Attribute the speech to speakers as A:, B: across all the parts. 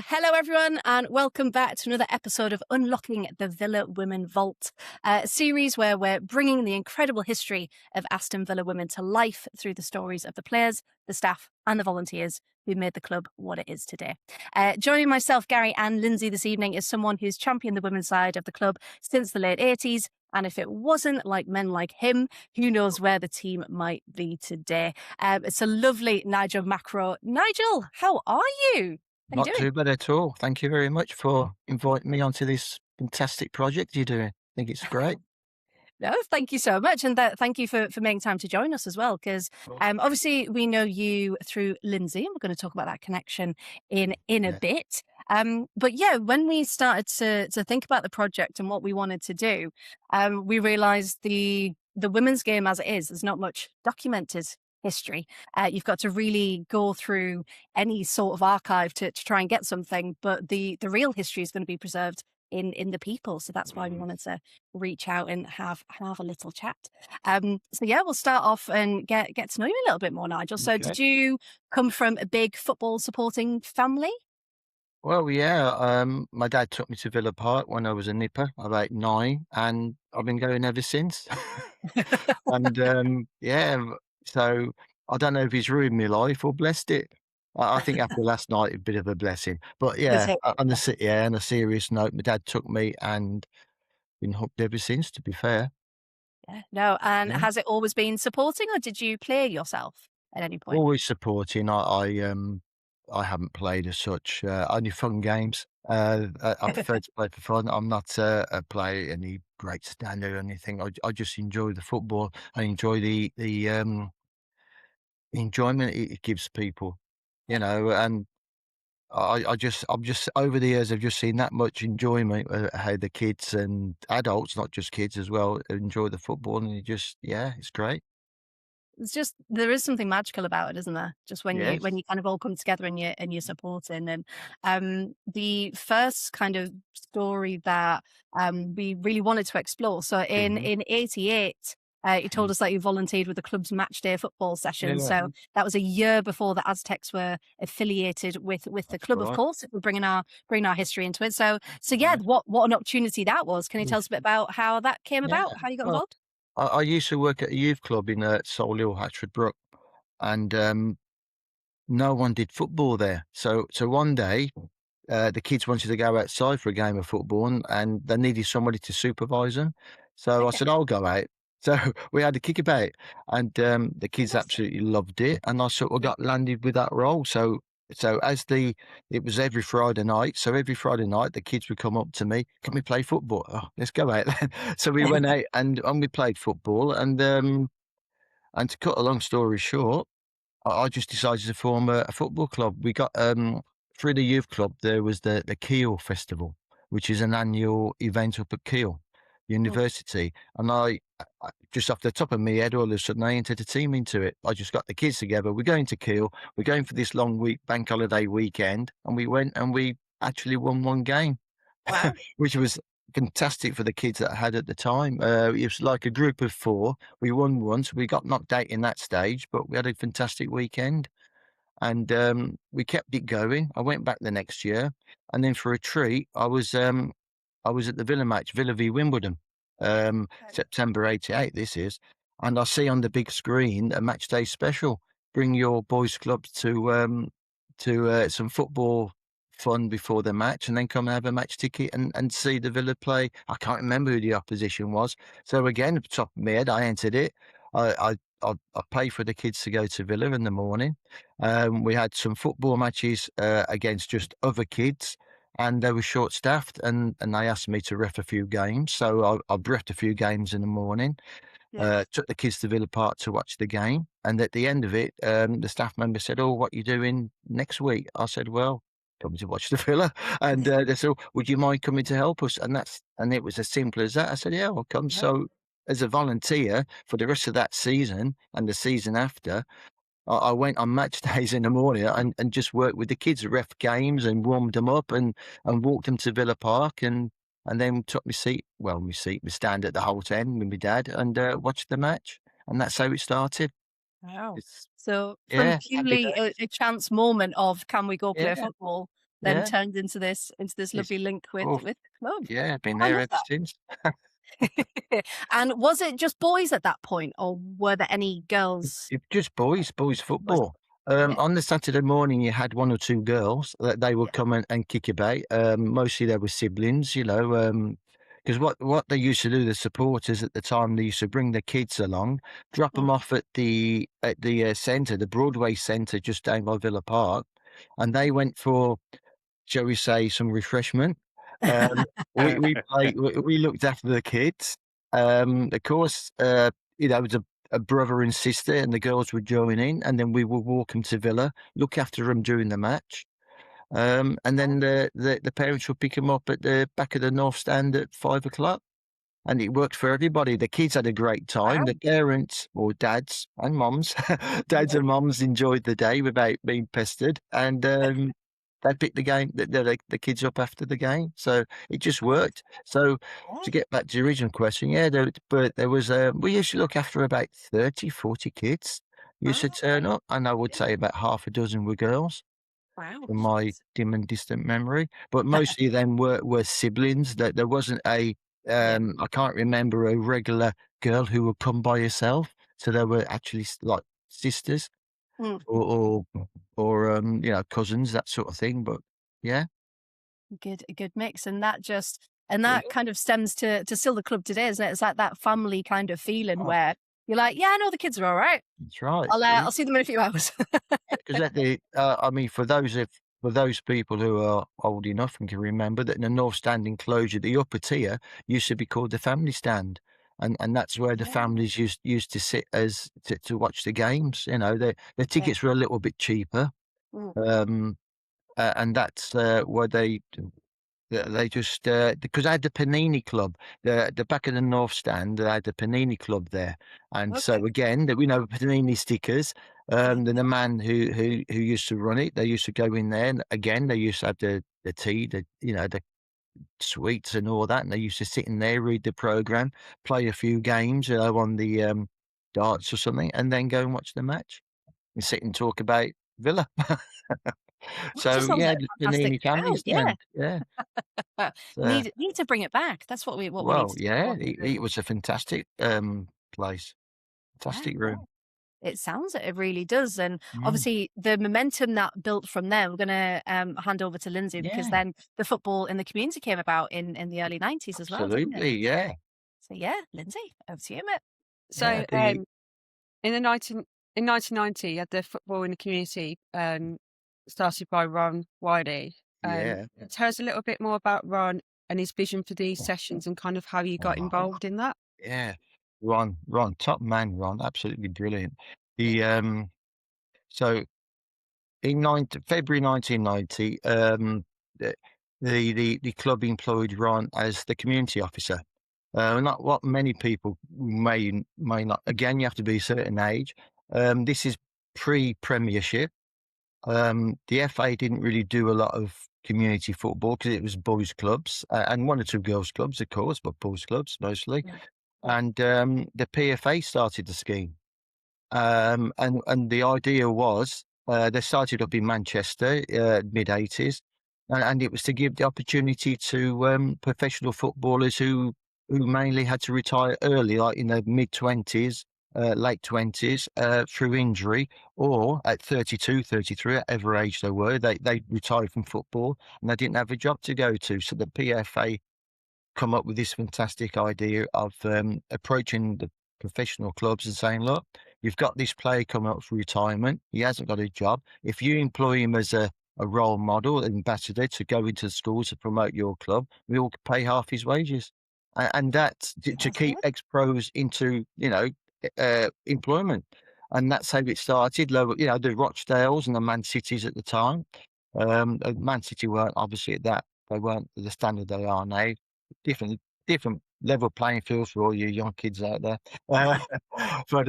A: Hello, everyone, and welcome back to another episode of Unlocking the Villa Women Vault, a series where we're bringing the incredible history of Aston Villa women to life through the stories of the players, the staff, and the volunteers who made the club what it is today. Joining myself, Gary, and Lyndsey this evening is someone who's championed the women's side of the club since the late 80s. And if it wasn't like men like him, who knows where the team might be today. It's a lovely Nigel Macrow. Nigel, how are you? How you
B: Not
A: doing?
B: too bad at all. Thank you very much for inviting me onto this fantastic project you're doing. I think it's great.
A: No, thank you so much. And thank you for making time to join us as well. Because obviously we know you through Lyndsey, and we're going to talk about that connection in a
B: Yeah.
A: bit. But yeah, when we started to think about the project and what we wanted to do, we realized the women's game as it is, there's not much documented history. You've got to really go through any sort of archive to try and get something, but the real history is going to be preserved in the people. So that's why we wanted to reach out and have a little chat. So yeah, we'll start off and get to know you a little bit more, Nigel. So
B: Okay.
A: did you come from a big football supporting family?
B: Well, yeah. My dad took me to Villa Park when I was a nipper, about 9, and I've been going ever since. And yeah, so I don't know if he's ruined my life or blessed it. I think after last night, a bit of a blessing. But
A: That's
B: yeah,
A: it.
B: on a serious note, my dad took me and been hooked ever since. To be fair.
A: Yeah. No, and
B: Yeah.
A: has it always been supporting, or did you play yourself at any point?
B: Always supporting. I haven't played as such, only fun games. I prefer to play for fun. I'm not a player at any great standard or anything. I just enjoy the football. I enjoy the enjoyment it gives people,
A: Yeah.
B: and I'm just over the years, I've just seen that much enjoyment, how the kids and adults, not just kids as well, enjoy the football, and yeah, it's great.
A: It's just there is something magical about it, isn't there? Just when
B: Yes.
A: you kind of all come together and you're supporting. And the first kind of story that we really wanted to explore. So
B: Mhm.
A: in '88. You told us that you volunteered with the club's match day football session.
B: Yeah,
A: So that was a year before the Aztecs were affiliated with the
B: that's
A: club, of
B: right.
A: course, if we're bringing our history into it. So yeah,
B: Yeah.
A: what an opportunity that was. Can you tell us a bit about how that came
B: Yeah.
A: about, how you got
B: Well,
A: involved?
B: I used to work at a youth club in Solihull, Hatchford Brook, and no one did football there. So one day, the kids wanted to go outside for a game of football, and they needed somebody to supervise them. So I
A: Okay,
B: said, "I'll go out." So we had a kickabout, and the kids
A: fantastic.
B: absolutely loved it, and I sort of got landed with that role. So it was every Friday night. So every Friday night, the kids would come up to me, "Can we play football?" "Oh, let's go out then." So we went out and we played football, and to cut a long story short, I just decided to form a football club. We got through the youth club there was the Kiel Festival, which is an annual event up at Kiel
A: Mm.
B: University, and just off the top of my head, all of a sudden I entered a team into it. I just got the kids together. We're going to Kiel. We're going for this long week bank holiday weekend, and we went and we actually won one game,
A: Wow.
B: which was fantastic for the kids that I had at the time. It was like a group of 4. We won once. We got knocked out in that stage, but we had a fantastic weekend, and we kept it going. I went back the next year, and then for a treat, I was at the Villa match, Villa v Wimbledon, September '88. This is, and I see on the big screen a match day special. Bring your boys' clubs to some football fun before the match, and then come and have a match ticket and see the Villa play. I can't remember who the opposition was. So again, at the top of my head, I entered it. I paid for the kids to go to Villa in the morning. We had some football matches against just other kids, and they were short staffed, and they asked me to ref a few games. So I refed a few games in the morning,
A: Yes.
B: took the kids to Villa Park to watch the game. And at the end of it, the staff member said, "Oh, what you doing next week?" I said, "Well, coming to watch the Villa." And they said, "Oh, would you mind coming to help us?" And it was as simple as that. I said, "Yeah, I'll come."
A: Yeah.
B: So as a volunteer for the rest of that season and the season after, I went on match days in the morning and just worked with the kids, ref games and warmed them up and walked them to Villa Park and then took my stand at the Holt End with my dad and watched the match. And that's how it started.
A: Wow.
B: It's
A: So from
B: yeah, happy
A: purely
B: days.
A: a chance moment of can we go play
B: Yeah,
A: football, then
B: Yeah.
A: turned into this
B: It's
A: lovely link
B: oh,
A: with the club.
B: yeah, been
A: I
B: there
A: love
B: ever
A: that.
B: since.
A: And was it just boys at that point, or were there any girls?
B: It's just boys
A: Boys.
B: football.
A: Yeah,
B: On the Saturday morning, you had one or two girls that they would
A: yeah.
B: come and kick about. Mostly they were siblings, you know, because what they used to do, the supporters at the time, they used to bring their kids along, drop them
A: Mm.
B: off at the centre, the Broadway Centre, just down by Villa Park, and they went for, shall we say, some refreshment. Um, we looked after the kids. Of course, you know, it was a brother and sister, and the girls would join in, and then we would walk them to Villa, look after them during the match. And then the parents would pick them up at the back of the North Stand at 5 o'clock. And it worked for everybody. The kids had a great time.
A: Wow.
B: The parents, or dads and moms, dads
A: Yeah.
B: and moms enjoyed the day without being pestered. And they picked the kids up after the game. So it just worked. So
A: Yeah.
B: to get back to the original question, yeah, but there was, we used to look after about 30, 40 kids used to
A: Oh,
B: turn up. And I would
A: yeah.
B: say about half a dozen were girls
A: Wow.
B: from my dim and distant memory, but mostly of them were siblings. That there wasn't a
A: Yeah.
B: I can't remember a regular girl who would come by herself. So they were actually like sisters
A: Mm.
B: or you know, cousins, that sort of thing. But yeah,
A: A good mix, and that just and
B: yeah,
A: that kind of stems to still the club today, isn't it? It's like that family kind of feeling
B: oh,
A: where you're like, yeah, I know the kids are all right.
B: that's right.
A: I'll see them in a few hours.
B: Because at the, I mean, for those people who are old enough and can remember that in the North Stand enclosure, the upper tier used to be called the family stand, and that's where the
A: Yeah.
B: families used to sit as to watch the games. You know, the
A: Yeah.
B: tickets were a little bit cheaper,
A: Mm.
B: um, and that's where they just because I had the Panini Club, the back of the North Stand. I had the Panini Club there, and
A: Okay.
B: so again, we know Panini stickers.
A: Yeah.
B: Then the man who used to run it, they used to go in there, and again, they used to have the tea, the you know the sweets and all that, and they used to sit in there, read the program, play a few games, you know, on the darts or something, and then go and watch the match and sit and talk about Villa.
A: That just
B: So
A: sounds
B: yeah,
A: like
B: the
A: a fantastic
B: Panini family
A: shout. Yeah.
B: stand, yeah. So,
A: Need to bring it back. That's what we need
B: well,
A: to do
B: yeah,
A: more.
B: it was a fantastic, place,
A: Yeah.
B: fantastic
A: Yeah.
B: room.
A: It sounds it. It really does. And
B: Mm,
A: obviously, the momentum that built from there, we're going to hand over to Lyndsey because
B: yeah,
A: then the football in the community came about in the early 90s as well, didn't it?
B: absolutely, yeah,
A: So, yeah, Lyndsey, over to you, mate.
B: yeah,
C: So,
B: the
C: in the 1990, you had the football in the community, started by Ron Wiley.
B: yeah.
C: Tell us a little bit more about Ron and his vision for these sessions and kind of how you got
B: Oh,
C: involved in that.
B: yeah. Ron, top man, Ron, absolutely brilliant.
A: Yeah.
B: He, so in February 1990, the the club employed Ron as the community officer. Not what many people may not. Again, you have to be a certain age. This is pre-Premiership. The FA didn't really do a lot of community football because it was boys' clubs and one or two girls' clubs, of course, but boys' clubs mostly.
A: Mm. Mm.
B: And the PFA started the scheme. And the idea was they started up in Manchester, mid '80s, and it was to give the opportunity to professional footballers who mainly had to retire early, like in their mid 20s, late 20s, through injury, or at 32, 33, whatever age they were, they retired from football and they didn't have a job to go to. So the PFA come up with this fantastic idea of approaching the professional clubs and saying, look, you've got this player coming up for retirement. He hasn't got a job. If you employ him as a role model, an ambassador to go into schools to promote your club, we'll pay half his wages. And that's to
A: Sounds
B: keep
A: good.
B: ex-pros into, you know, employment. And that's how it started. You know, the Rochdales and the Man Cities at the time. Man City weren't obviously at that. They weren't the standard they are now. Different different level playing fields for all you young kids out there. Uh, but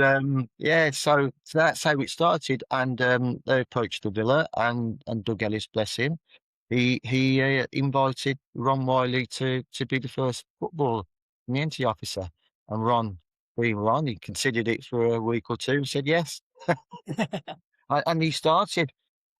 B: yeah, so that's how it started, and they approached the Villa, and Doug Ellis, bless him, he invited Ron Wiley to be the first football community officer, and being Ron, he considered it for a week or two and said yes, and he started.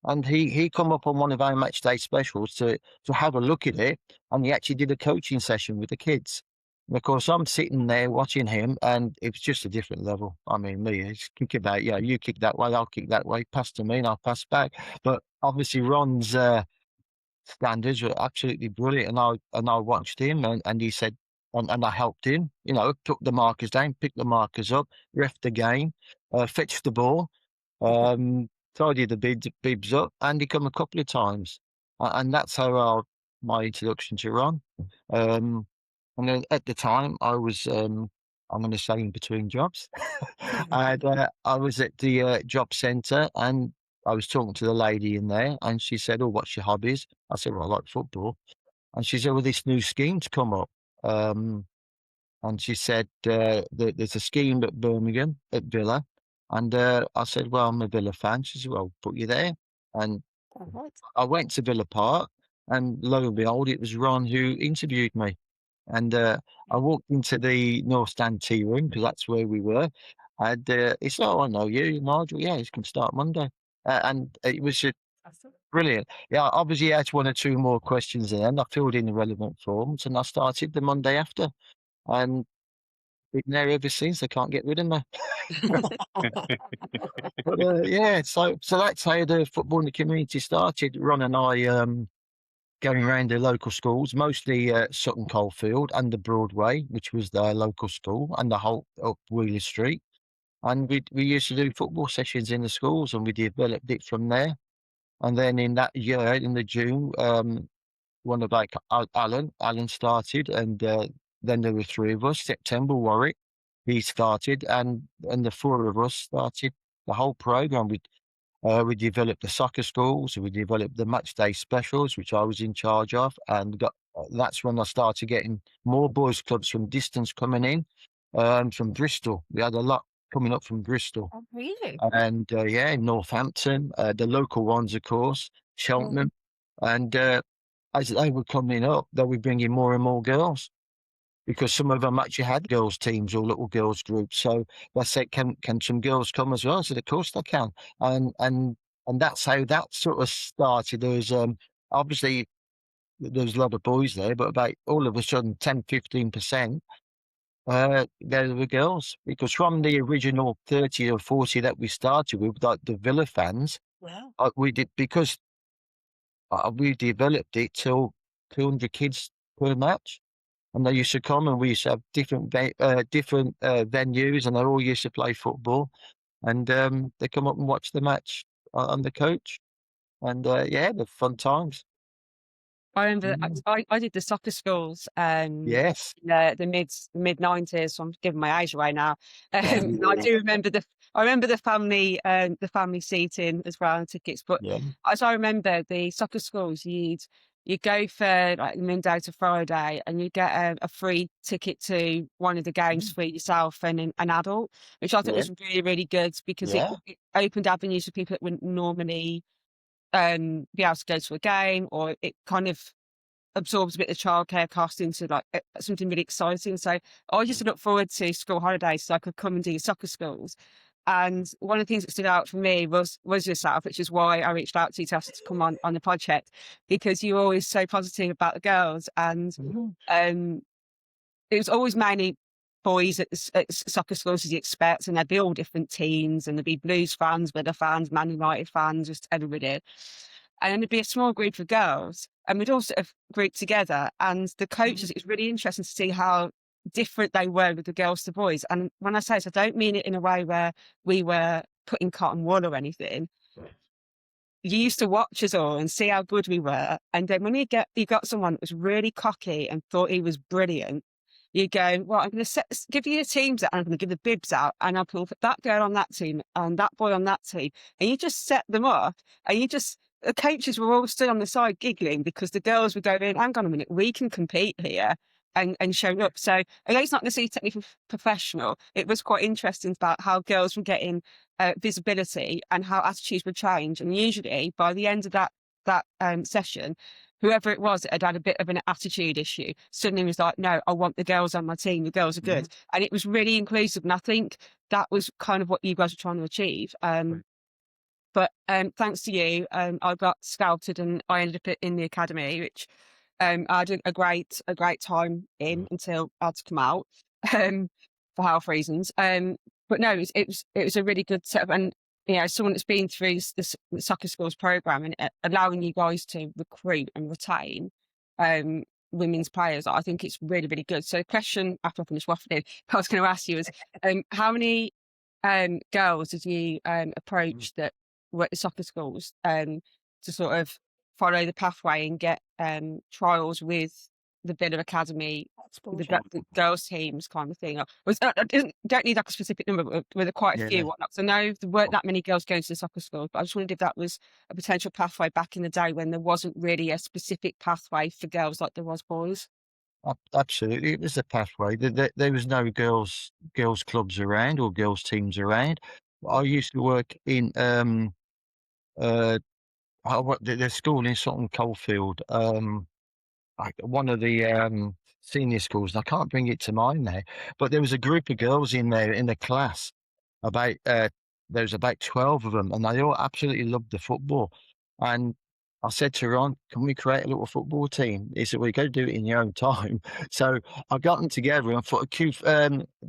B: And he come up on one of our match day specials to have a look at it, and he actually did a coaching session with the kids. And of course, I'm sitting there watching him, and it was just a different level. I mean, me, it's kick about, yeah, you kick that way, I'll kick that way, pass to me, and I'll pass back. But obviously, Ron's standards were absolutely brilliant, and I watched him, and he said, and I helped him, took the markers down, picked the markers up, ref the game, fetched the ball, tidied the bibs up, and he come a couple of times, and that's how my introduction to Ron. And then at the time, I was, I'm going to say, in between jobs, and I was at the job centre, and I was talking to the lady in there, and she said, "Oh, what's your hobbies?" I said, "Well, I like football." And she said, "Well, this new scheme's come up." And she said, "There's a scheme at Birmingham, at Villa." And I said, "Well, I'm a Villa fan." She said, "Well, put you there." And
A: All right.
B: I went to Villa Park, and lo and behold, it was Ron who interviewed me. And I walked into the North Stand tea room, because that's where we were. And he said, "Oh, I know you, Nigel. Yeah, you can start Monday." And it was just brilliant. Yeah, obviously, I had one or two more questions then. I filled in the relevant forms, and I started the Monday after. And been there ever since. They can't get rid of me. But yeah, so that's how the football in the community started. Ron and I going around the local schools, mostly Sutton Coldfield and the Broadway, which was their local school, and the whole up Wheeler Street. And we used to do football sessions in the schools, and we developed it from there. And then in that year, in the June, one of Alan started, and then there were three of us. September Warwick, he started, and the four of us started the whole program. We developed the soccer schools, we developed the match day specials, which I was in charge of, and that's when I started getting more boys clubs from distance coming in, from Bristol. We had a lot coming up from Bristol.
A: Oh, really?
B: And yeah, Northampton, the local ones, of course, Cheltenham, and as they were coming up, they were bringing more and more girls, because some of them actually had girls' teams or little girls' groups. So they said, "Can some girls come as well?" I said, "Of course they can," and that's how that sort of started. There was obviously there was a lot of boys there, but about all of a sudden 10-15%. There were girls, because from the original 30 or 40 that we started with, like the Villa fans,
A: Wow.
B: we did, because we developed it till 200 kids per match, and they used to come, and we used to have different venues, and they all used to play football, and they come up and watch the match on the coach, and yeah, the fun times.
C: I remember
B: Mm.
C: I did the soccer schools
B: Yes.
C: in the mid 90s. So I'm giving my age away now.
B: Yeah.
C: And I do remember the family seating as well, and tickets. But
B: Yeah.
C: as I remember, the soccer schools, you'd go for like Monday to Friday, and you get a free ticket to one of the games for yourself and an adult, which I thought
B: Yeah.
C: was really, really good, because
B: Yeah.
C: it opened avenues for people that wouldn't normally be able to go to a game, or it kind of absorbs a bit of childcare cost into like something really exciting. So I used to look forward to school holidays so I could come and do soccer schools. And one of the things that stood out for me was yourself, which is why I reached out to you to ask you to come on the project, because you were always so positive about the girls. And it was always mainly boys at soccer schools, as you expect, and there'd be all different teams, and there'd be Blues fans, Villa fans, Man United fans, just everybody. And then there'd be a small group of girls, and we'd all sort of group together. And the coaches, it was really interesting to see how different they were with the girls to boys. And when I say this, I don't mean it in a way where we were putting cotton wool or anything. You used to watch us all and see how good we were. And then when you got someone that was really cocky and thought he was brilliant, you go, well, I'm going to give you the teams out, and I'm going to give the bibs out, and I'll put that girl on that team and that boy on that team. And you just set them up, and the coaches were all stood on the side giggling, because the girls were going, hang on a minute, we can compete here, and show up. So although it's not necessarily technically professional, it was quite interesting about how girls were getting visibility and how attitudes would change. And usually by the end of that session, whoever it was that had had a bit of an attitude issue suddenly was like, no, I want the girls on my team. The girls are good. And it was really inclusive. And I think that was kind of what you guys were trying to achieve. But thanks to you, I got scouted and I ended up in the academy, which I had a great time in until I had to come out for health reasons. But no, it was a really good setup, and someone that's been through the soccer schools program and allowing you guys to recruit and retain women's players, I think it's really, really good. So the question after I finished waffling, I was going to ask you is, how many girls did you approach that were at the soccer schools to sort of follow the pathway and get trials with the Villa Academy, the girls teams kind of thing? Don't need like a specific number, but were there quite a few? Because I know there weren't that many girls going to the soccer schools, but I just wondered if that was a potential pathway back in the day when there wasn't really a specific pathway for girls like there was boys.
B: Absolutely, it was a pathway. There was no girls clubs around or girls teams around. I used to work in uh the school in Sutton Coldfield, one of the senior schools. And I can't bring it to mind now, but there was a group of girls in there in the class. About there was about 12 of them, and they all absolutely loved the football. And I said to Ron, "Can we create a little football team?" He said, "Well, you got to do it in your own time." So I got them together and thought,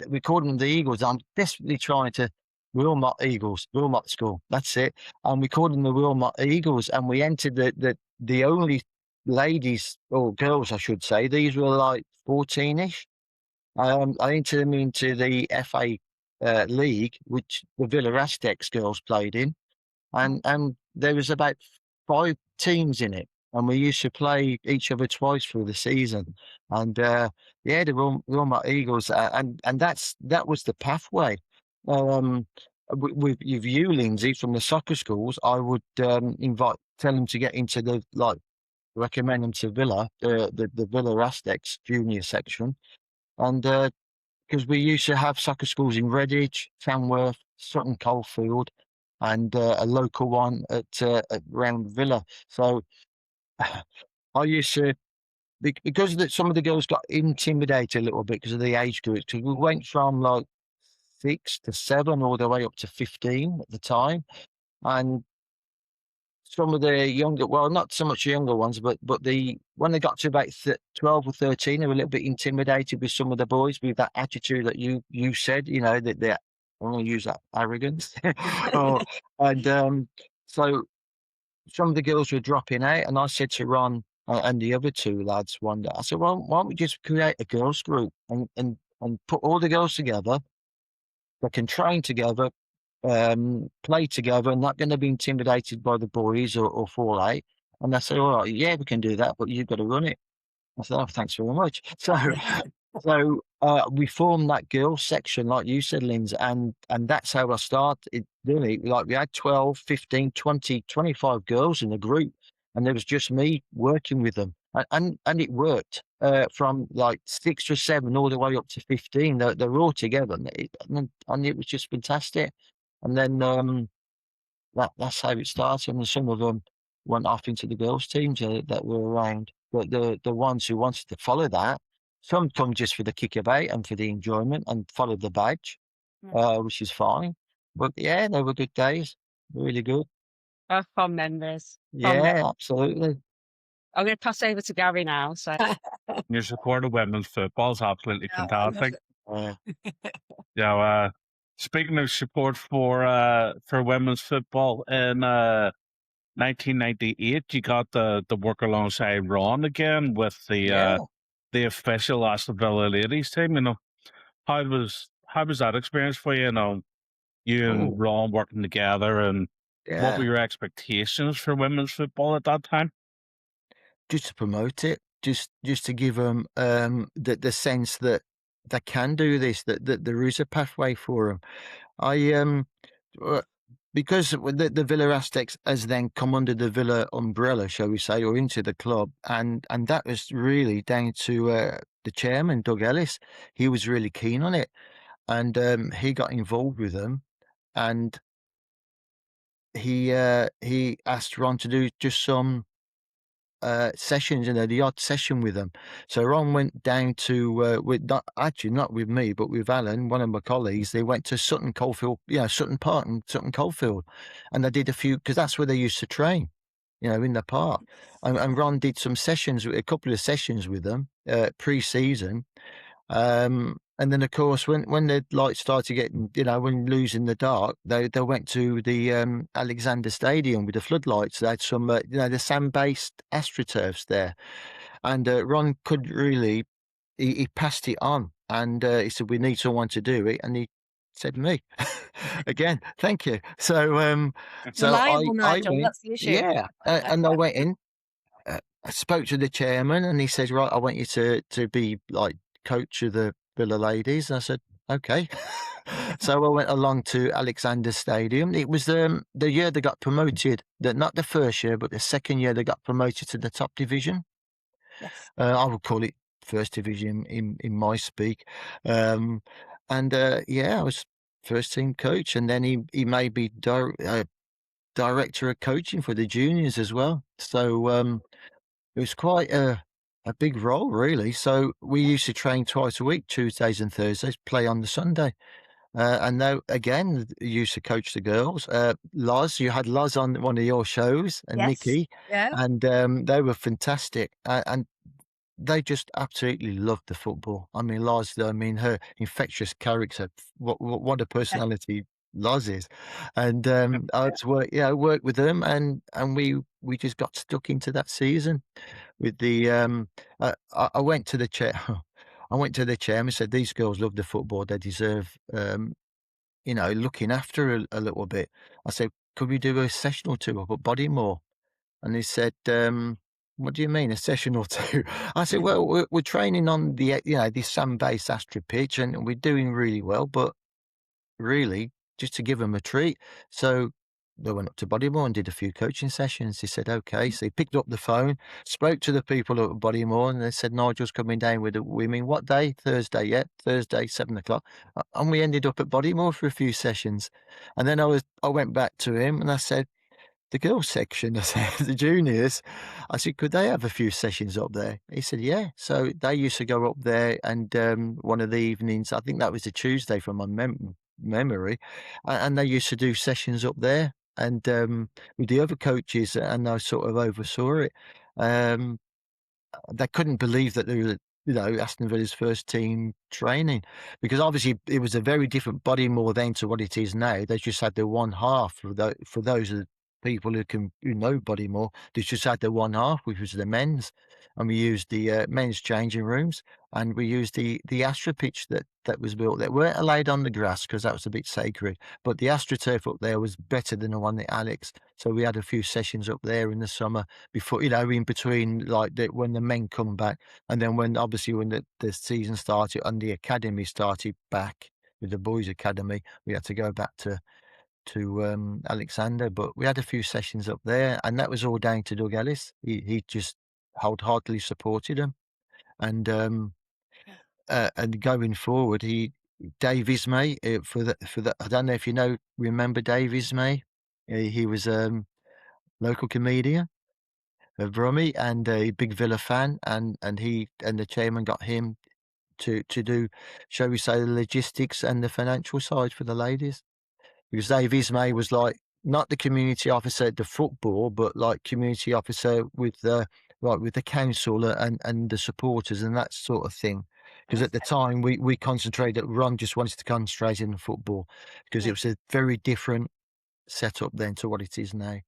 B: we called them the Eagles. I'm desperately trying to Wilmot Eagles, Wilmot School. That's it. And we called them the Wilmot Eagles, and we entered the only ladies or girls, I should say. These were like 14-ish. I entered them into the FA league, which the Villa Aztecs girls played in, and there was about 5 teams in it, and we used to play each other twice through the season. And the Wilmot Eagles, and that was the pathway. With you, Lyndsey, from the soccer schools, I would tell them to get into recommend them to Villa, the Villa Aztecs junior section, and because we used to have soccer schools in Redditch, Tamworth, Sutton Coldfield, and a local one at around Villa. So I used to, because some of the girls got intimidated a little bit because of the age groups, because we went from like 6 to 7 all the way up to 15 at the time, and some of the younger, well, not so much the younger ones, but when they got to about 12 or 13, they were a little bit intimidated with some of the boys with that attitude that you said, that they're, I'm going to use that arrogance. And so some of the girls were dropping out, and I said to Ron and the other 2 lads one day, I said, well, why don't we just create a girls group and put all the girls together that can train together, play together, and not going to be intimidated by the boys or fall out. And they say, "All right, yeah, we can do that, but you've got to run it." I said, "Oh, thanks very much." So we formed that girls section, like you said, Linz, and that's how I started. Really, like we had 12, 15, 20, 25 girls in the group, and there was just me working with them, and it worked from like 6 or 7 all the way up to 15. They're all together, and it was just fantastic. And then that's how it started. And some of them went off into the girls' teams that were around. But the ones who wanted to follow that, some come just for the kick about and for the enjoyment and follow the badge, which is fine. But yeah, they were good days, really good.
C: Fond memories.
B: Yeah, absolutely.
C: I'm going to pass over to Gary now. So
D: Your support of women's football is absolutely fantastic. Speaking of support for women's football, in 1998, you got the work alongside Ron again with the official Aston Villa ladies team. How was that experience for you? You and Ron working together, and what were your expectations for women's football at that time?
B: Just to promote it, just to give them the sense that they can do this, that there is a pathway for them. Because the Villa Aztecs has then come under the Villa umbrella, shall we say, or into the club, and that was really down to the chairman, Doug Ellis. He was really keen on it, and he got involved with them, and he asked Ron to do just some sessions, the odd session with them. So Ron went down to not with me, but with Alan, one of my colleagues. They went to Sutton Coldfield, Sutton Park and Sutton Coldfield, and they did a few, because that's where they used to train, in the park. And Ron did some sessions, a couple of sessions with them pre-season. And then, of course, when the lights started getting, when losing the dark, they went to the Alexander Stadium with the floodlights. They had some, the sand-based astroturfs there. And Ron couldn't really, he passed it on. And he said, we need someone to do it. And he said, me. Again, thank you. So,
A: Reliable,
B: I
A: Nigel,
B: went,
A: that's the issue.
B: yeah. And I went in, I spoke to the chairman, and he says, right, I want you to be like coach of the Villa ladies. And I said, okay. So I went along to Alexander Stadium. It was the year they got promoted, not the first year, but the second year they got promoted to the top division.
A: Yes.
B: I would call it first division in my speak. I was first team coach, and then he made me director of coaching for the juniors as well. So it was quite a big role, really. So we used to train twice a week, Tuesdays and Thursdays, play on the Sunday. And now, again, you used to coach the girls. Loz, you had Loz on one of your shows, and
A: Yes.
B: Nikki,
A: Yeah.
B: and they were fantastic. And they just absolutely loved the football. I mean, Loz, her infectious character, what a personality Loz is. And I was work with them, and we just got stuck into that season with the I went to the chair. I went to the chairman and said, these girls love the football. They deserve, looking after a little bit. I said, could we do a session or two up at Bodymore? And he said, what do you mean, a session or two? I said, well, we're training on the, this sand-based Astro pitch, and we're doing really well, but really just to give them a treat. So they went up to Bodymore and did a few coaching sessions. He said, okay. So he picked up the phone, spoke to the people at Bodymore, and they said, Nigel's coming down with the women. What day? Thursday, yeah. Thursday, 7:00. And we ended up at Bodymore for a few sessions. And then I went back to him and I said, the girls section, I said, the juniors, I said, could they have a few sessions up there? He said, yeah. So they used to go up there, and one of the evenings, I think that was a Tuesday from my memory, and they used to do sessions up there, and with the other coaches, and I sort of oversaw it. They couldn't believe that they were, Aston Villa's first team training, because obviously it was a very different Bodymore then to what it is now. They just had the one half for those people who know Bodymore. They just had the one half, which was the men's, and we used the men's changing rooms, and we used the Astro pitch that was built there. We weren't allowed on the grass because that was a bit sacred, but the AstroTurf up there was better than the one at Alex. So we had a few sessions up there in the summer before, in between, like when the men come back, and then when the season started and the academy started back with the boys' academy, we had to go back to Alexander. But we had a few sessions up there, and that was all down to Doug Ellis. He just wholeheartedly supported them, and going forward, Dave Ismay for the I don't know if remember Dave Ismay. He was local comedian, a Brummie, and a big Villa fan, and the chairman got him to do, shall we say, the logistics and the financial side for the ladies. Because Dave Ismay was like not the community officer at the football, but like community officer with the council and the supporters and that sort of thing. Because at the time we concentrated, Ron just wanted to concentrate in the football, because it was a very different setup then to what it is now.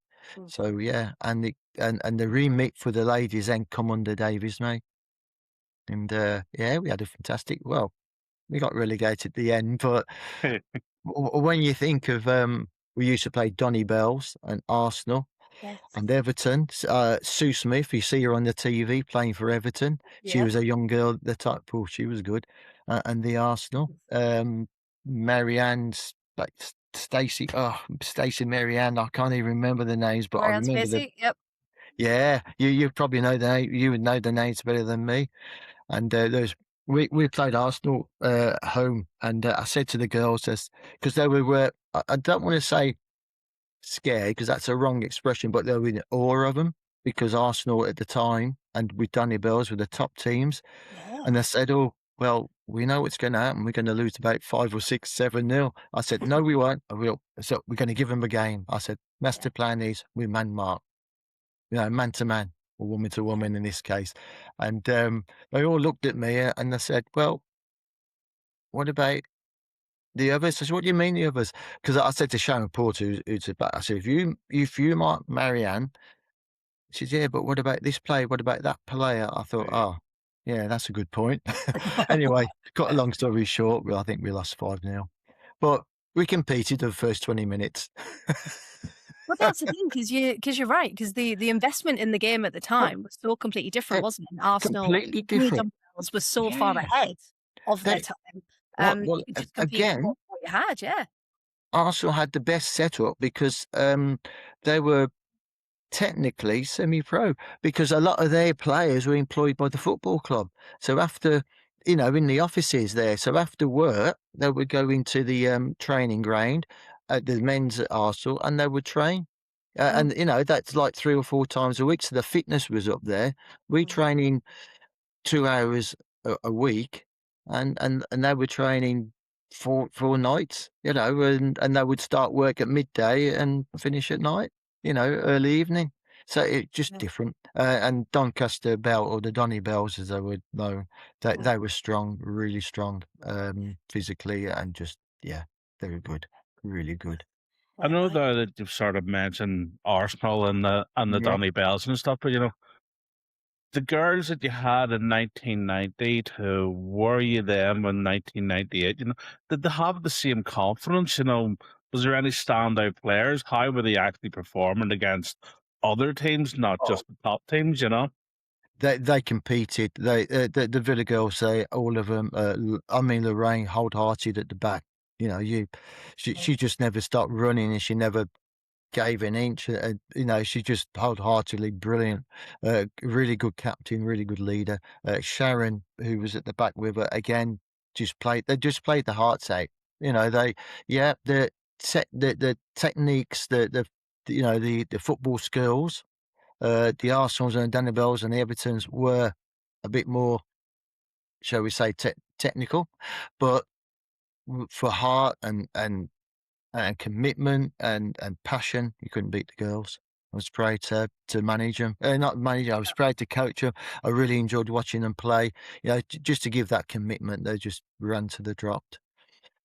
B: So yeah, and the remit for the ladies then come under Dave Ismay, and we had a fantastic. Well, we got relegated at the end, but. When you think of, we used to play Donny Bells and Arsenal and Everton. Sue Smith, you see her on the TV playing for Everton. She was a young girl at the time. Oh, she was good. And the Arsenal. Marianne's, like Stacey. Oh, Stacey, Marianne. I can't even remember the names, but I remember
A: Yep.
B: Yeah, you probably know you would know the names better than me. And we played Arsenal home, and I said to the girls, because they were, I don't want to say scared, because that's a wrong expression, but they were in awe of them, because Arsenal at the time and with Danny Bells were the top teams.
A: Yeah.
B: And they said, "Oh, well, we know what's going to happen. We're going to lose about 5 or 6, 7-0." I said, "No, we won't. So we're going to give them a game." I said, "Master plan is we man mark, man to man, or woman to woman in this case." And they all looked at me and they said, "Well, what about the others?" I said, "What do you mean the others?" Because I said to Sharon Porter, who's the back, I said, "If you mark Marianne," she said, "Yeah, but what about this player? What about that player?" I thought, "Oh, yeah, that's a good point." Anyway, cut a long story short, I think we lost 5-0. But we competed the first 20 minutes.
A: Well, that's the thing, because you're right, because the investment in the game at the time was so completely different, wasn't it? Arsenal,
B: Completely different.
A: was so far
B: Yeah.
A: ahead of their
B: They,
A: time.
B: well,
A: You could just compete with
B: again,
A: what you had, yeah.
B: Arsenal had the best setup because they were technically semi-pro, because a lot of their players were employed by the football club. So after, in the offices there, so after work, they would go into the training ground at the men's at Arsenal and they would train. And, that's like 3 or 4 times a week. So the fitness was up there. We training 2 hours a week and they were training 4 nights, and they would start work at midday and finish at night, early evening. So it's just
A: Yeah.
B: different. And Doncaster Bell, or the Donny Bells as they were known, they were strong, really strong, physically, and just, yeah, very good, really good.
D: I know though that you've sort of mentioned Arsenal and the
B: Yeah.
D: Donny Bells and stuff, but the girls that you had in 1990 to were you them in 1998, did they have the same confidence? Was there any standout players? How were they actually performing against other teams, not just the top teams,
B: They competed. The Villa girls, all of them. I mean, Lorraine, wholehearted at the back. She just never stopped running, and she never gave an inch. She just wholeheartedly brilliant. Really good captain, really good leader. Sharon, who was at the back with her, again, They just played the hearts out. The techniques, the football skills. The Arsenals and the Danibels and the Evertons were a bit more, shall we say, technical, but for heart and commitment and passion, you couldn't beat the girls. I was proud to manage them. Not manage, I was proud to coach them. I really enjoyed watching them play. Just to give that commitment, they just ran to the drop,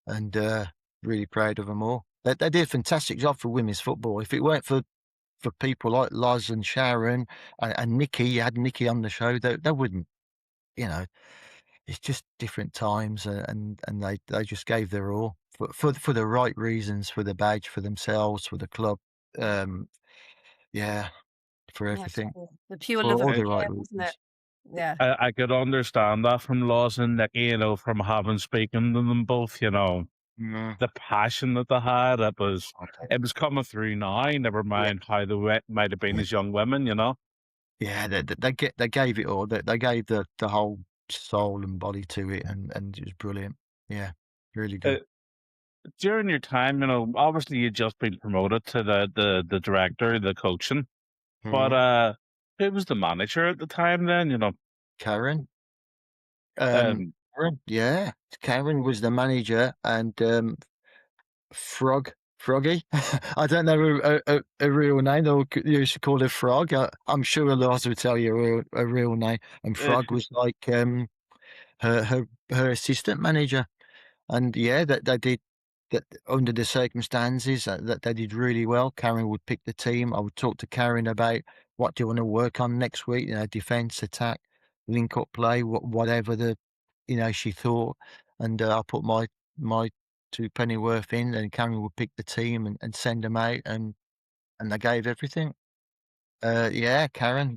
B: and really proud of them all. They did a fantastic job for women's football. If it weren't for people like Loz and Sharon and Nikki, you had Nikki on the show, they wouldn't, it's just different times, and they just gave their all for the right reasons, for the badge, for themselves, for the club, yeah, for everything,
A: The pure
B: for
A: love of
B: all
A: the
B: the right
A: game, wasn't
B: reasons.
A: it? Yeah.
D: I could understand that from Laws and Nicky, from having spoken to them both,
B: Mm,
D: the passion that they had,
B: okay.
D: it was coming through now, never
B: Yeah,
D: mind how they might have been
B: yeah,
D: as young women.
B: yeah. They gave it all. They gave the whole soul and body to it, and it was brilliant. Yeah, really
D: Uh,
B: good.
D: During your time, obviously you'd just been promoted to the director, the coaching, but
B: Mm.
D: who was the manager at the time then?
B: Karen.
D: Um,
B: Yeah, Karen was the manager, and Froggy. I don't know a real name. Or you should call her Frog. I'm sure Lars would tell you a real name. And
D: uh,
B: Frog was like her assistant manager. And yeah, that they did that under the circumstances, that they did really well. Karen would pick the team. I would talk to Karen about what do you want to work on next week, defense, attack, link up play, whatever she thought. And I put my 2 pennyworth in, and Karen would pick the team and send them out, and they gave everything. Yeah, Karen,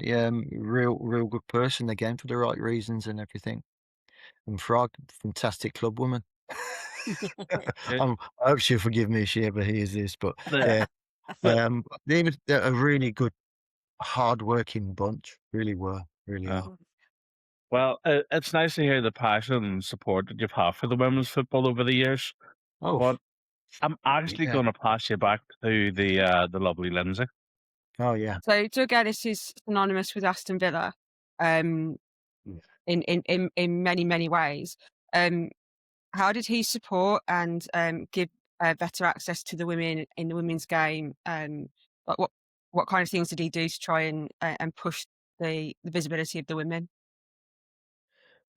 B: real good person again for the right reasons and everything. And Frog, fantastic club woman.
D: uh,
B: I hope she'll forgive me if she ever hears this, but
D: the-
B: yeah, they were a really good, hard-working bunch. Really were, really
D: uh,
B: are.
D: well, it's nice to hear the passion and support that you've had for the women's football over the years.
B: Oh,
D: But I'm actually
B: yeah.
D: going to pass you back to the lovely Lyndsey.
B: Oh yeah.
C: So Doug Ellis is synonymous with Aston Villa, in many ways. How did he support and give better access to the women in the women's game? Like what kind of things did he do to try and push the visibility of the women?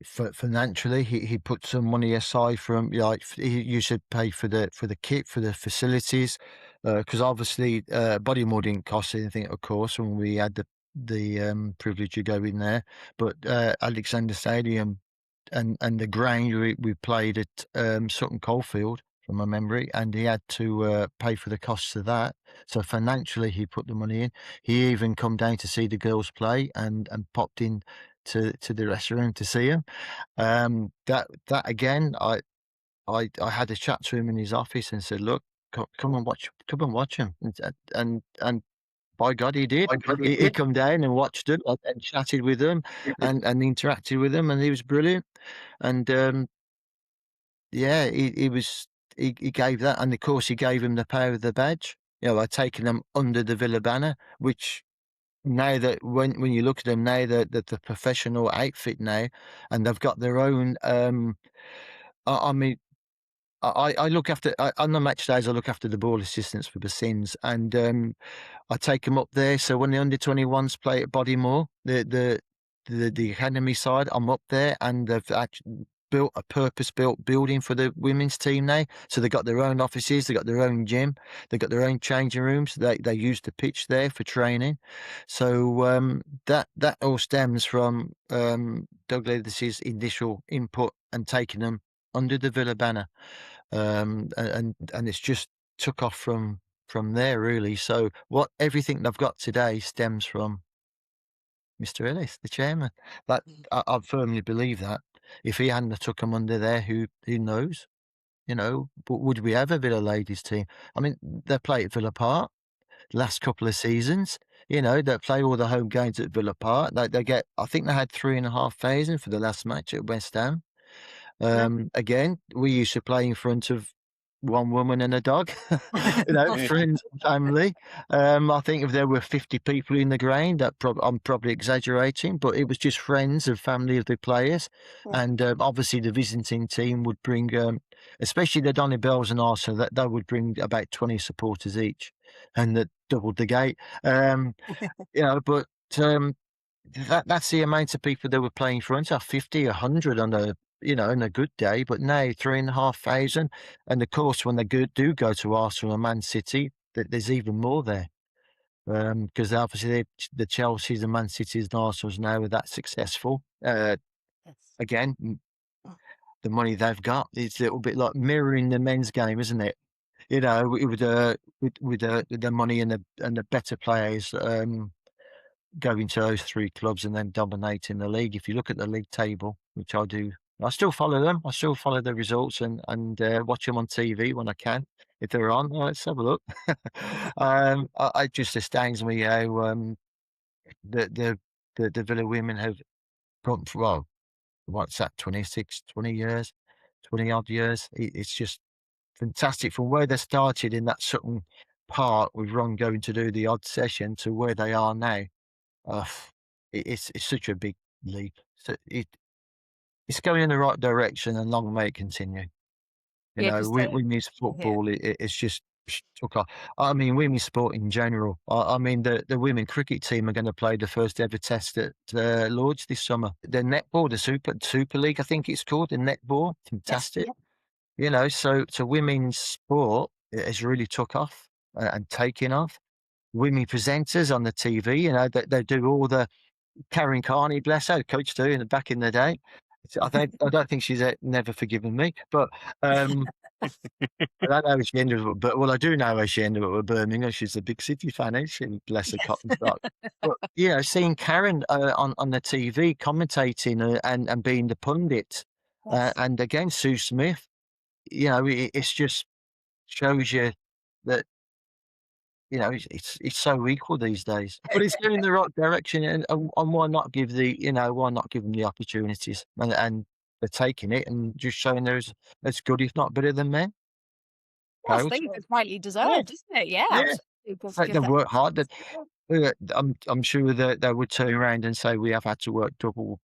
B: Financially, he put some money aside from, like, he used to pay for the kit, for the facilities, because obviously Bodymore didn't cost anything, of course, when we had the privilege of going there. But Alexander Stadium and the ground we played at Sutton Coldfield, from my memory, and he had to pay for the costs of that. So financially, he put the money in. He even come down to see the girls play and popped in to the restaurant to see him. That again, I had a chat to him in his office and said, "Look, come and watch him." And by God, he did. He come down and watched them and chatted with them and interacted with them, and he was brilliant. And yeah, he gave that, and of course he gave him the power of the badge. By taking them under the Villa banner, which now that when you look at them now, the professional outfit now, and they've got their own. I mean, I look after on the match days. I look after the ball assistants for the Sins, and I take them up there. So when the under-21s play at Bodymore, the academy side, I'm up there, and they've actually built a purpose-built building for the women's team now. So they've got their own offices, they've got their own gym, they've got their own changing rooms. They use the pitch there for training. So that all stems from Doug Leathers' initial input and taking them under the Villa banner, and it's just took off from there, really. So everything they've got today stems from Mr. Ellis, the chairman. That I firmly believe that. If he hadn't have took them under there, who knows? But would we have a Villa ladies team? I mean, they play at Villa Park the last couple of seasons. They play all the home games at Villa Park. They get, I think they had 3,500 for the last match at West Ham. Again, we used to play in front of one woman and a dog, friends and family. I think if there were 50 people in the ground, I'm probably exaggerating, but it was just friends and family of the players. And obviously the visiting team would bring, especially the Donny Bells and Arsenal, that they would bring about 20 supporters each, and that doubled the gate. But that's the amount of people that were playing in front of, 50, 100 on in a good day, but now 3,500. And of course, when they do go to Arsenal and Man City, there's even more there. Because obviously the Chelseas and Man Cities and Arsenals now are that successful. Again, the money they've got, it's a little bit like mirroring the men's game, isn't it? With the money and the better players going to those three clubs and then dominating the league. If you look at the league table, which I do, I still follow them. I still follow the results and watch them on TV when I can. If they're on, let's have a look. It just astounds me how the Villa women have gone for, well, what's that, 26, 20 years, 20 odd years. It's just fantastic from where they started in that Sutton Park with Ron going to do the odd session to where they are now. It's such a big leap. So it's going in the right direction, and long may it continue. Women's football, it's just took off. I mean, women's sport in general. I mean, the women cricket team are going to play the first ever test at Lords this summer. The netball, the Super League, I think it's called, the netball, fantastic.
A: Yes,
B: So women's sport has really took off and taken off. Women presenters on the TV, they do all the Karen Carney, bless her, coach too, back in the day. I don't think she's never forgiven me, but I don't know how she ended up. But I do know how she ended up with Birmingham. She's a big City fan, isn't she? Bless her cotton sock. But seeing Karen on the TV commentating and being the pundit, and again Sue Smith, it's just shows you that. It's so equal these days, but it's going in the right direction, and why not give them the opportunities, and they're taking it and just showing there's as good, if not better than men.
A: I think it's rightly deserved, isn't it? Yeah,
B: yeah.
A: absolutely.
B: They work hard. I'm sure that they would turn around and say we have had to work double,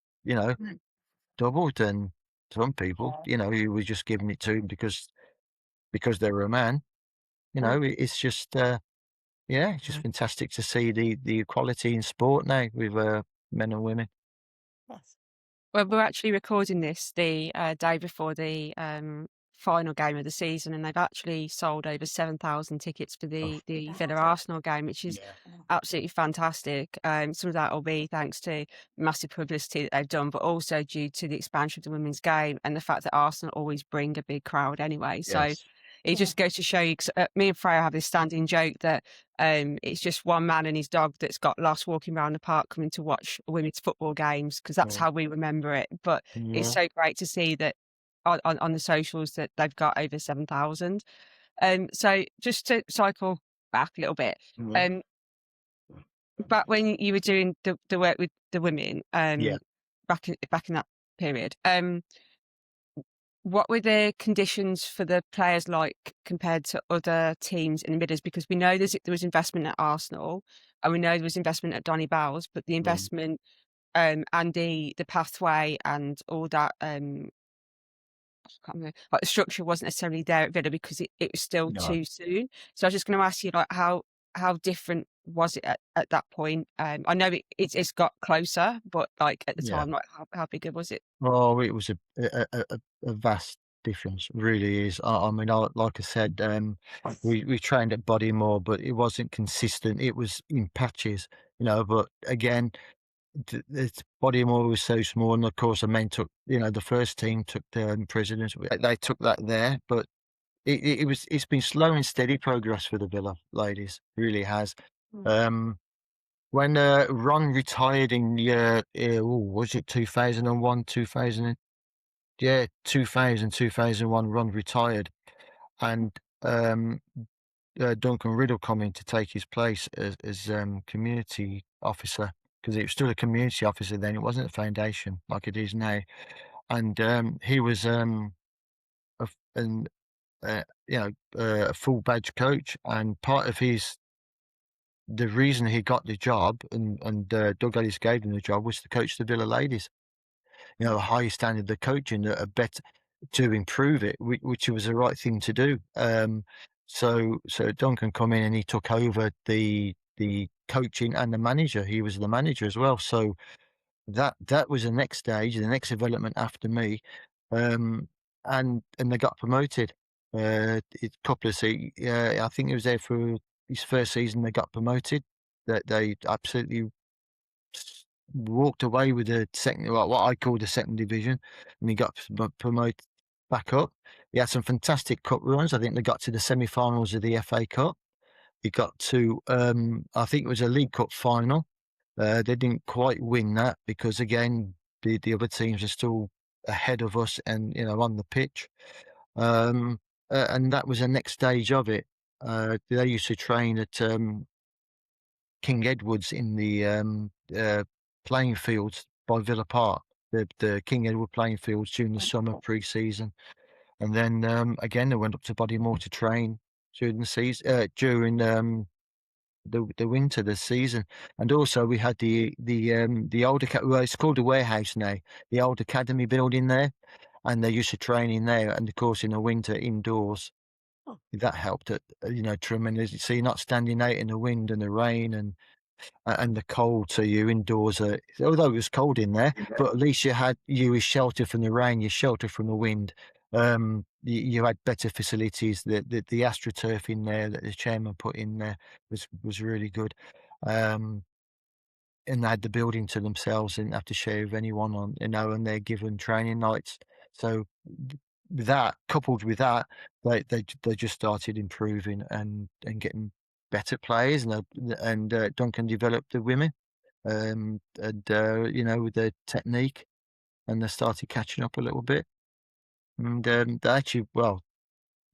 B: double than some people. You were just giving it to them because they were a man. It's just it's just fantastic to see the equality in sport now with men and women.
A: Yes.
C: Well, we're actually recording this the day before the final game of the season, and they've actually sold over 7,000 tickets for the Villa Arsenal game, which is absolutely fantastic. Some of that will be thanks to massive publicity that they've done, but also due to the expansion of the women's game and the fact that Arsenal always bring a big crowd anyway. So it just goes to show you, 'cause, me and Freya have this standing joke that it's just one man and his dog that's got lost walking around the park coming to watch women's football games, because that's how we remember it. But it's so great to see that on the socials that they've got over 7,000. So just to cycle back a little bit, back when you were doing the work with the women, back in that period, what were the conditions for the players like compared to other teams in the Midlands? Because we know there was investment at Arsenal, and we know there was investment at Donny Bowles, but the investment and the pathway and all that, I can't remember, like the structure wasn't necessarily there at Villa because it was still too soon. So I was just going to ask you, like, how different was it at that point? I know it's got closer, but like at the time, like how big was it?
B: Oh, it was a vast difference, really is. I mean, like I said, we trained at Bodymore, but it wasn't consistent. It was in patches, But again, Bodymore was so small, and of course, the men took, the first team took the presidents. They took that there, but it's been slow and steady progress for the Villa ladies. Really has. When Ron retired in was it 2001, 2000? Yeah, 2000, 2001. Ron retired, and Duncan Riddle come in to take his place as community officer, because it was still a community officer then. It wasn't a foundation like it is now, and he was a full badge coach, and part of the reason he got the job and Doug Ellis gave him the job was to coach the Villa ladies. A higher standard of coaching, a better to improve it, which was the right thing to do. So Duncan come in and he took over the coaching and the manager. He was the manager as well. So that was the next stage, the next development after me, and they got promoted. A couple of I think it was there for his first season. They got promoted. That they absolutely walked away with the second, what I call the second division, and he got promoted back up. He had some fantastic cup runs. I think they got to the semi-finals of the FA Cup. He got to, I think it was a League Cup final. They didn't quite win that because, again, the other teams are still ahead of us and, on the pitch. And that was the next stage of it. They used to train at King Edward's in the playing fields by Villa Park, the King Edward playing fields during the summer pre-season. And then again, they went up to Bodymore to train during the season, during the winter, the season. And also we had the old, well, it's called the warehouse now, the old academy building there, and they used to train in there, and of course in the winter indoors. That helped it, tremendously. So you're not standing out in the wind and the rain and the cold. So you indoors, although it was cold in there, but at least you were sheltered from the rain, you sheltered from the wind. You had better facilities. The AstroTurf in there that the chairman put in there was really good. And they had the building to themselves, didn't have to share with anyone and they're given training nights. So that, coupled with that, they just started improving and getting better players, and Duncan developed the women, with their technique, and they started catching up a little bit. And they actually,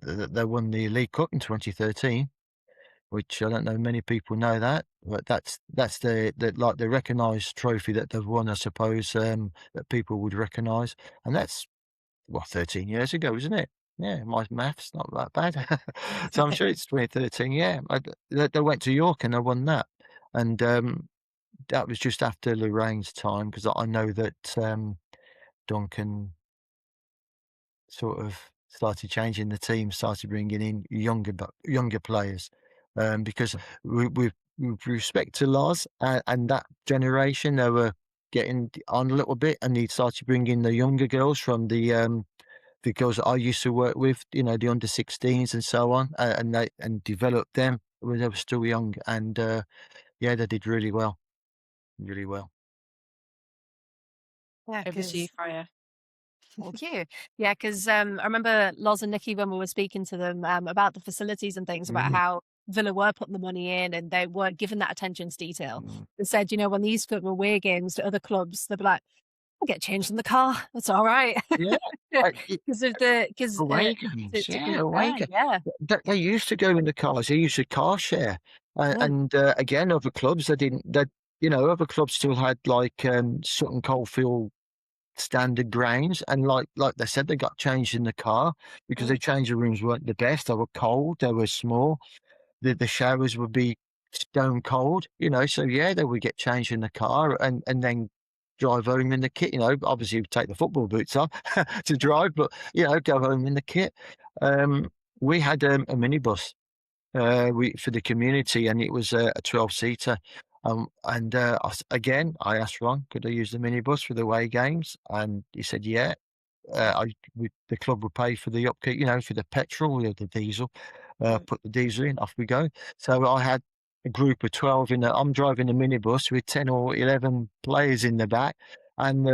B: they won the League Cup in 2013, which I don't know many people know that, but that's the recognised trophy that they've won, I suppose, that people would recognise, and that's 13 years ago, isn't it? Yeah, my maths not that bad. So I'm sure it's 2013. Yeah, they went to York and they won that. And that was just after Lorraine's time, because I know that Duncan sort of started changing the team, started bringing in younger players, because with respect to Lars and that generation, they were getting on a little bit, and he started bringing the younger girls from the girls that I used to work with, the under 16s and so on, and developed them when they were still young, and yeah, they did really well, really well.
A: Yeah,
C: Over to you, Freya.
A: Thank you. Yeah, because I remember Loz and Nikki, when we were speaking to them about the facilities and things, about how Villa were putting the money in and they were given that attention to detail. They said, when these go away games to other clubs, they'd be like, I'll get changed in the car. That's all right.
B: Yeah.
A: Because of
B: away games, away games.
A: yeah.
B: They used to go in the cars. They used to car share, and again, other clubs they didn't. That other clubs still had like Sutton Coldfield standard grounds, and like they said, they got changed in the car because the changing rooms weren't the best. They were cold. They were small. The showers would be stone cold. So yeah, they would get changed in the car and then drive home in the kit. Obviously you'd take the football boots off to drive, but go home in the kit. We had a minibus for the community, and it was a 12-seater. And I asked Ron, could I use the minibus for the away games? And he said, yeah. The club would pay for the upkeep, for the petrol or the diesel. Put the diesel in, off we go. So I had a group of 12 I'm driving a minibus with 10 or 11 players in the back, and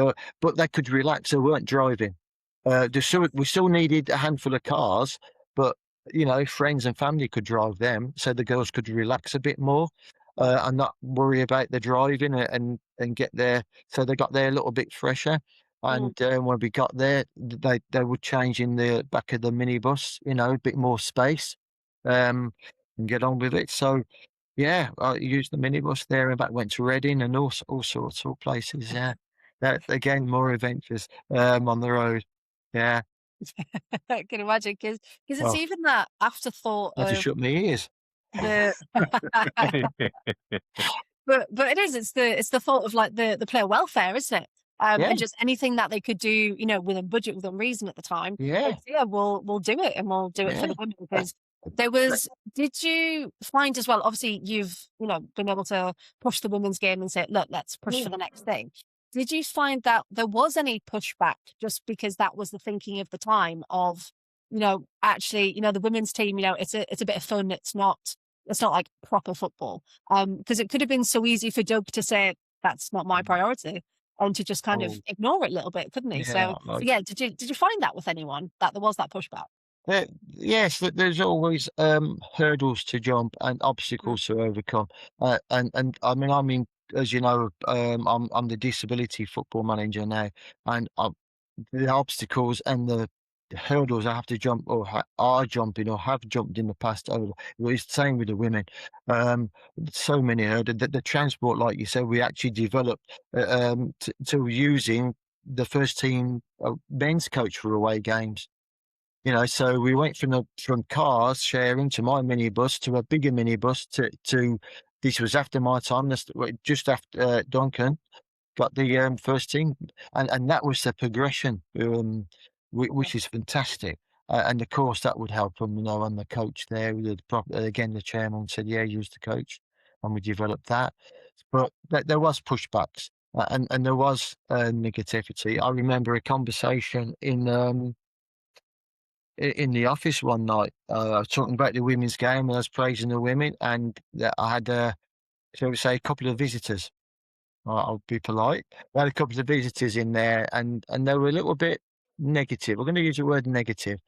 B: but they could relax. They weren't driving. We still needed a handful of cars, but friends and family could drive them, so the girls could relax a bit more and not worry about the driving and get there. So they got there a little bit fresher. And when we got there, they would change in the back of the minibus, a bit more space, and get on with it. So, yeah, I used the minibus there and back. Went to Reading and all sorts of places. Yeah, that again, more adventures on the road. Yeah,
A: I can imagine, because it's even that afterthought
B: I had to
A: of
B: shut my ears.
A: the. But it is. It's the thought of like the player welfare, isn't it? And just anything that they could do, within budget, within reason at the time.
B: Yeah,
A: we'll do it, and we'll do it for the women, because there was. Did you find as well? Obviously, you've been able to push the women's game and say, look, let's push for the next thing. Did you find that there was any pushback just because that was the thinking of the time of, actually, the women's team, it's a bit of fun. It's not like proper football. Because it could have been so easy for Doug to say, that's not my priority, and to just kind of ignore it a little bit, couldn't he?
B: Yeah,
A: so yeah, did you find that with anyone, that there was that pushback?
B: Yes, there's always hurdles to jump and obstacles to overcome. And I mean, as you know, I'm the disability football manager now, and the obstacles and the hurdles I have to jump or are jumping or have jumped in the past. It's the same with the women. So many hurdles. The transport, like you said, we actually developed to using the first team men's coach for away games. So we went from cars sharing to my minibus to a bigger minibus to this was after my time. Just after Duncan got the first team, and that was the progression, which is fantastic. And of course, that would help them, and the coach there. Again, the chairman said, "Yeah, use the coach," and we developed that. But there was pushbacks, and there was negativity. I remember a conversation in the office one night. I was talking about the women's game and I was praising the women, and I had, shall we say, a couple of visitors. I'll be polite. I had a couple of visitors in there, and they were a little bit negative. I'm going to use the word negative.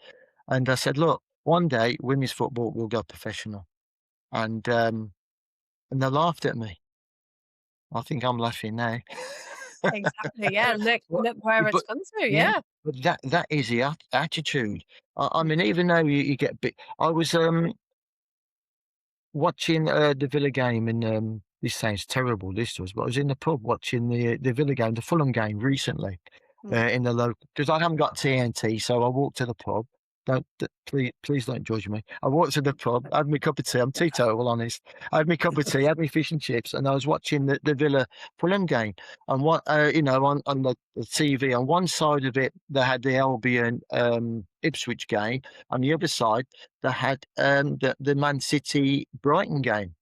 B: And I said, look, one day women's football will go professional. And they laughed at me. I think I'm laughing now.
A: Exactly. Yeah. Look where it's come to. Yeah.
B: But that is the attitude. I mean, even though you get bit, I was watching the Villa game, and this sounds terrible, this does, but I was in the pub watching the Villa game, the Fulham game recently, in the local, because I haven't got TNT, so I walked to the pub. please don't judge me. I walked to the pub, had my cup of tea. I'm teetotal, honest. I had my cup of tea, had my fish and chips, and I was watching the Villa Fulham game. And what on the TV, on one side of it, they had the Albion Ipswich game. On the other side, they had the Man City Brighton game.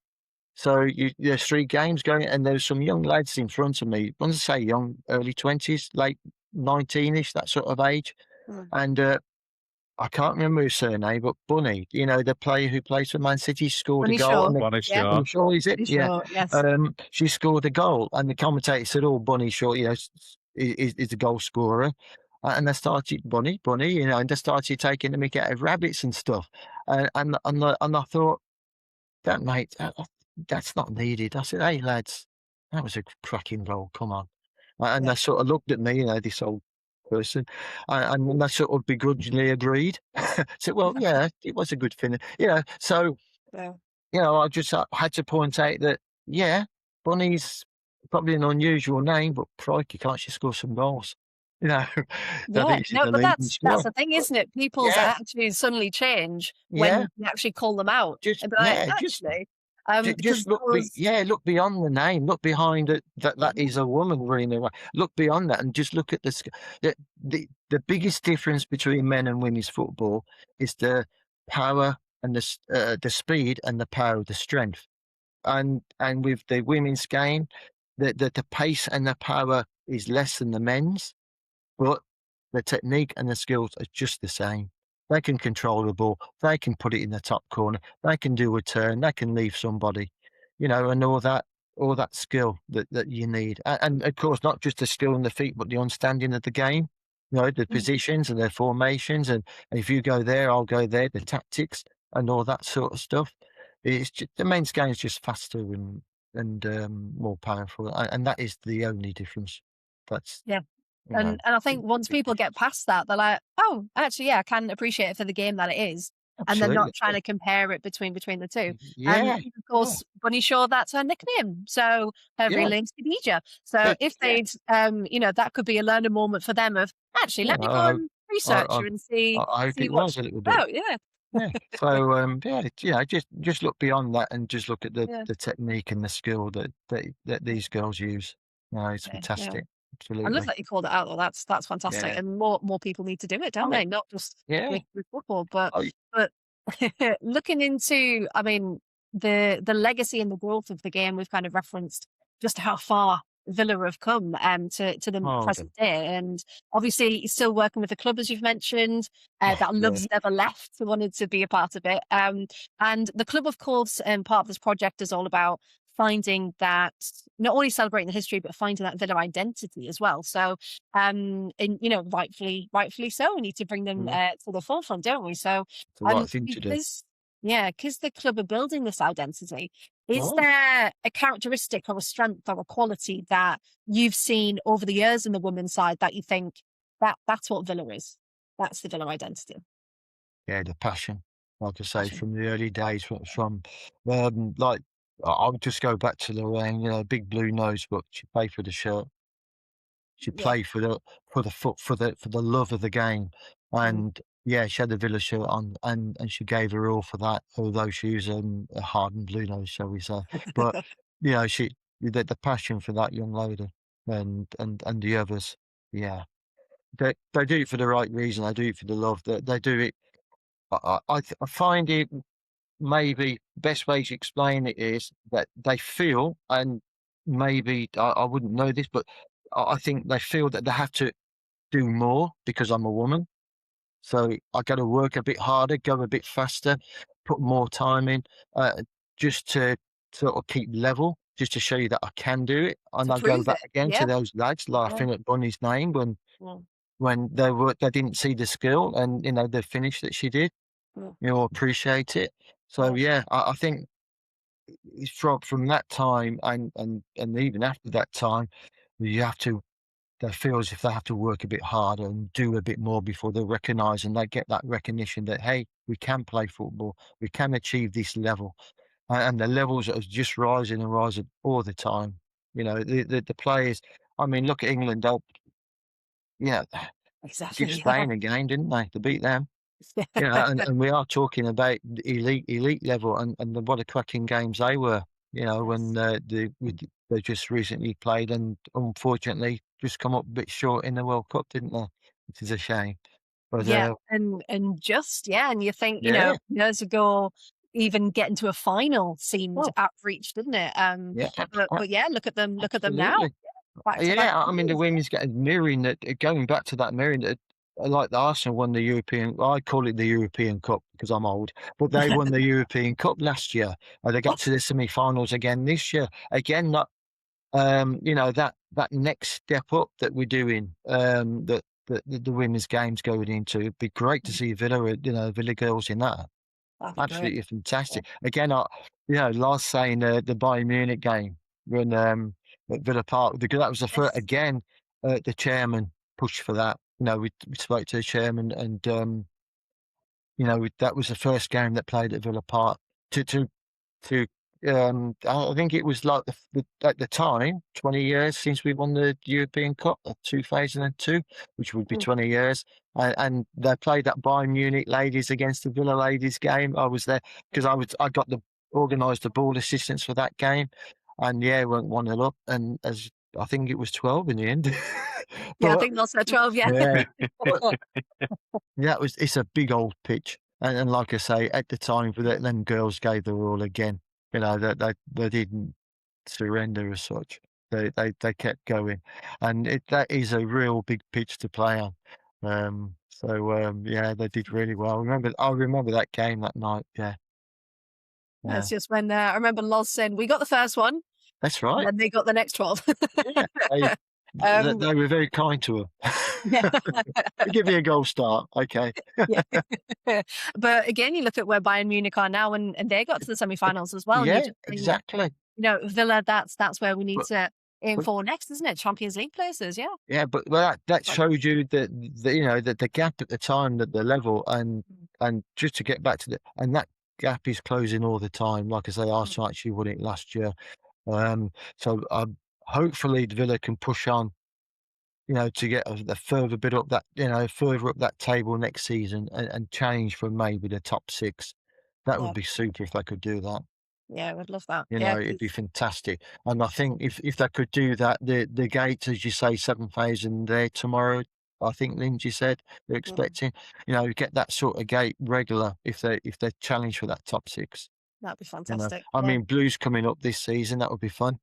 B: So there's 3 games going, and there's some young lads in front of me. When I say young, early 20s, late 19ish, that sort of age. And I can't remember his surname, but Bunny, the player who plays for Man City, scored a goal.
D: Bunny Shaw.
B: Bunny Shaw, is it?
A: Bunny
B: Yeah.
A: Shaw, yes.
B: She scored a goal, and the commentator said, "Oh, Bunny Shaw, is the goal scorer." And they started Bunny, and they started taking the mick out of rabbits and stuff. And I thought, mate, that's not needed. I said, "Hey lads, that was a cracking goal. Come on." And they sort of looked at me, this old person, and they sort of begrudgingly agreed. Said, "Well, yeah, it was a good finish." So I just had to point out that Bunny's probably an unusual name, but crikey, can't she score some goals? I think she's
A: but that's the thing, isn't it? People's attitudes suddenly change when you actually call them out.
B: Just look beyond the name. Look behind it. That is a woman running away. Look beyond that and just look at the biggest difference between men and women's football is the power and the speed and the power of the strength. And with the women's game, the pace and the power is less than the men's, but the technique and the skills are just the same. They can control the ball. They can put it in the top corner. They can do a turn. They can leave somebody, and all that skill that you need. And of course, not just the skill in the feet, but the understanding of the game. The positions and their formations. And if you go there, I'll go there. The tactics and all that sort of stuff. It's just, the men's game is just faster and more powerful, and that is the only difference. That's
A: And I think once people get past that, they're like, "Oh, actually, I can appreciate it for the game that it is," and they're not trying to compare it between the two. And of course, Bunny Shaw, that's her nickname, so her real name's Khadija. So if they'd, that could be a learning moment for them of actually, let me go and research her and see.
B: I hope it was a little bit.
A: Oh, yeah.
B: So just look beyond that and just look at the technique and the skill that these girls use. It's fantastic. Absolutely.
A: I love that you called it out though. That's fantastic. And more people need to do it, don't they? Not just with football, but looking into, the legacy and the growth of the game. We've kind of referenced just how far Villa have come to the present day, and obviously you're still working with the club, as you've mentioned. That love's never left. We wanted to be a part of it, and the club, of course, part of this project is all about finding that, not only celebrating the history, but finding that Villa identity as well. So, and rightfully so, we need to bring them to the forefront, don't we? So,
B: it's the right thing to do.
A: Because the club are building this identity. Is there a characteristic or a strength or a quality that you've seen over the years in the women's side that you think that's what Villa is? That's the Villa identity.
B: Yeah, the passion. Like I say, from the early days, from like, I'll just go back to Lorraine, big blue nose, but she played for the shirt. She played for the love of the game, and she had the Villa shirt on, and she gave her all for that. Although she was a hardened blue nose, shall we say? But she the passion for that young lady, and the others, they do it for the right reason. They do it for the love. They do it. I find it. Maybe best way to explain it is that they feel, and maybe I wouldn't know this, but I think they feel that they have to do more because I'm a woman. So I got to work a bit harder, go a bit faster, put more time in, just to sort of keep level, just to show you that I can do it. And I go back again to those lads laughing at Bunny's name when they didn't see the skill and the finish that she did. Appreciate it. So I think it's from that time and even after that time, they feel as if they have to work a bit harder and do a bit more before they recognise and they get that recognition that, hey, we can play football, we can achieve this level, and the levels are just rising and rising all the time. The players. Look at England. Exactly. Give Spain again, didn't they? To beat them. And we are talking about elite level, and what a cracking games they were. When they just recently played, and unfortunately just come up a bit short in the World Cup, didn't they? Which is a shame. But
A: and you think,
B: yeah,
A: years ago, even getting to a final seemed
B: well,
A: out of reach, didn't it?
B: yeah,
A: But yeah, look at them now.
B: absolutely.
A: Back to back
B: Yeah, I mean, the
A: titles.
B: women's getting mirroring that, going back to that mirroring that, like the Arsenal won the European, well, I call it the European Cup because I'm old, but they won the European Cup last year. And they got to the semi-finals again this year. Again, that that next step up that we're doing, that the women's games going into. It'd be great to see Villa girls in that.
A: That'd be great.
B: Absolutely fantastic. Again, last saying the Bayern Munich game when at Villa Park, because that was the first,
A: Yes.
B: again, the chairman pushed for that. We spoke to the chairman, and that was the first game that played at Villa Park to I think it was like at the time 20 years since we won the European Cup of 2002, which would be 20 years. And they played that Bayern Munich ladies against the Villa ladies game. I was there because I got organised the ball assistance for that game, and we went 1-0 up, and as I think it was 12 in the end.
A: I think that's 12.
B: Yeah. It's a big old pitch, and like I say, at the time for that, them girls gave their all again. That they didn't surrender as such. They kept going, and that is a real big pitch to play on. They did really well. I remember that game that night. Yeah.
A: It's just when I remember Loz saying, "We got the first one."
B: That's right.
A: And then they got the next 12.
B: Yeah, they were very kind to her.
A: Yeah.
B: Give me a goal start, okay.
A: But again, you look at where Bayern Munich are now, and they got to the semi-finals as well.
B: Yeah,
A: and you just think,
B: exactly.
A: Villa, that's where we need to aim for next, isn't it? Champions League places, yeah.
B: Yeah, but that showed you the gap at the time, that the level, and just to get back to and that gap is closing all the time. Like I say, Arsenal actually won it last year. So hopefully Villa can push on, to get a further bit up that, further up that table next season, and change from maybe the top 6. That would be super if they could do that.
A: Yeah, I would love that.
B: It'd be fantastic. And I think if they could do that, the gates, as you say, 7,000 there tomorrow, I think Lyndsey said they're expecting, get that sort of gate regular if they challenge for that top 6.
A: That'd be fantastic.
B: I mean, Blues coming up this season, that would be fun.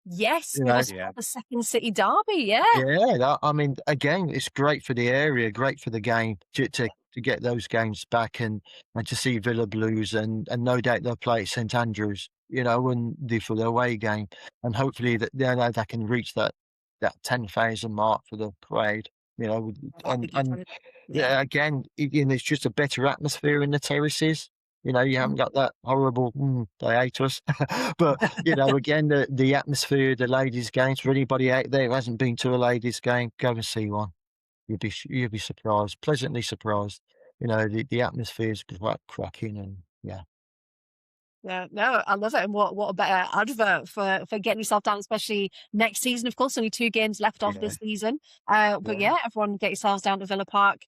A: Yes, the second city derby, yeah.
B: Yeah, I mean, again, it's great for the area, great for the game to get those games back, and to see Villa Blues, and no doubt they'll play at St Andrews, for the away game, and hopefully that they can reach that 10,000 mark for the parade. Again, it's just a better atmosphere in the terraces. You haven't got that horrible, they hate us. But, again, the atmosphere, the ladies' games, for anybody out there who hasn't been to a ladies' game, go and see one. You'll be surprised, pleasantly surprised. The atmosphere is quite cracking, and yeah.
A: Yeah, no, I love it. And what a better advert for getting yourself down, especially next season. Of course, only 2 games left off this season. But everyone get yourselves down to Villa Park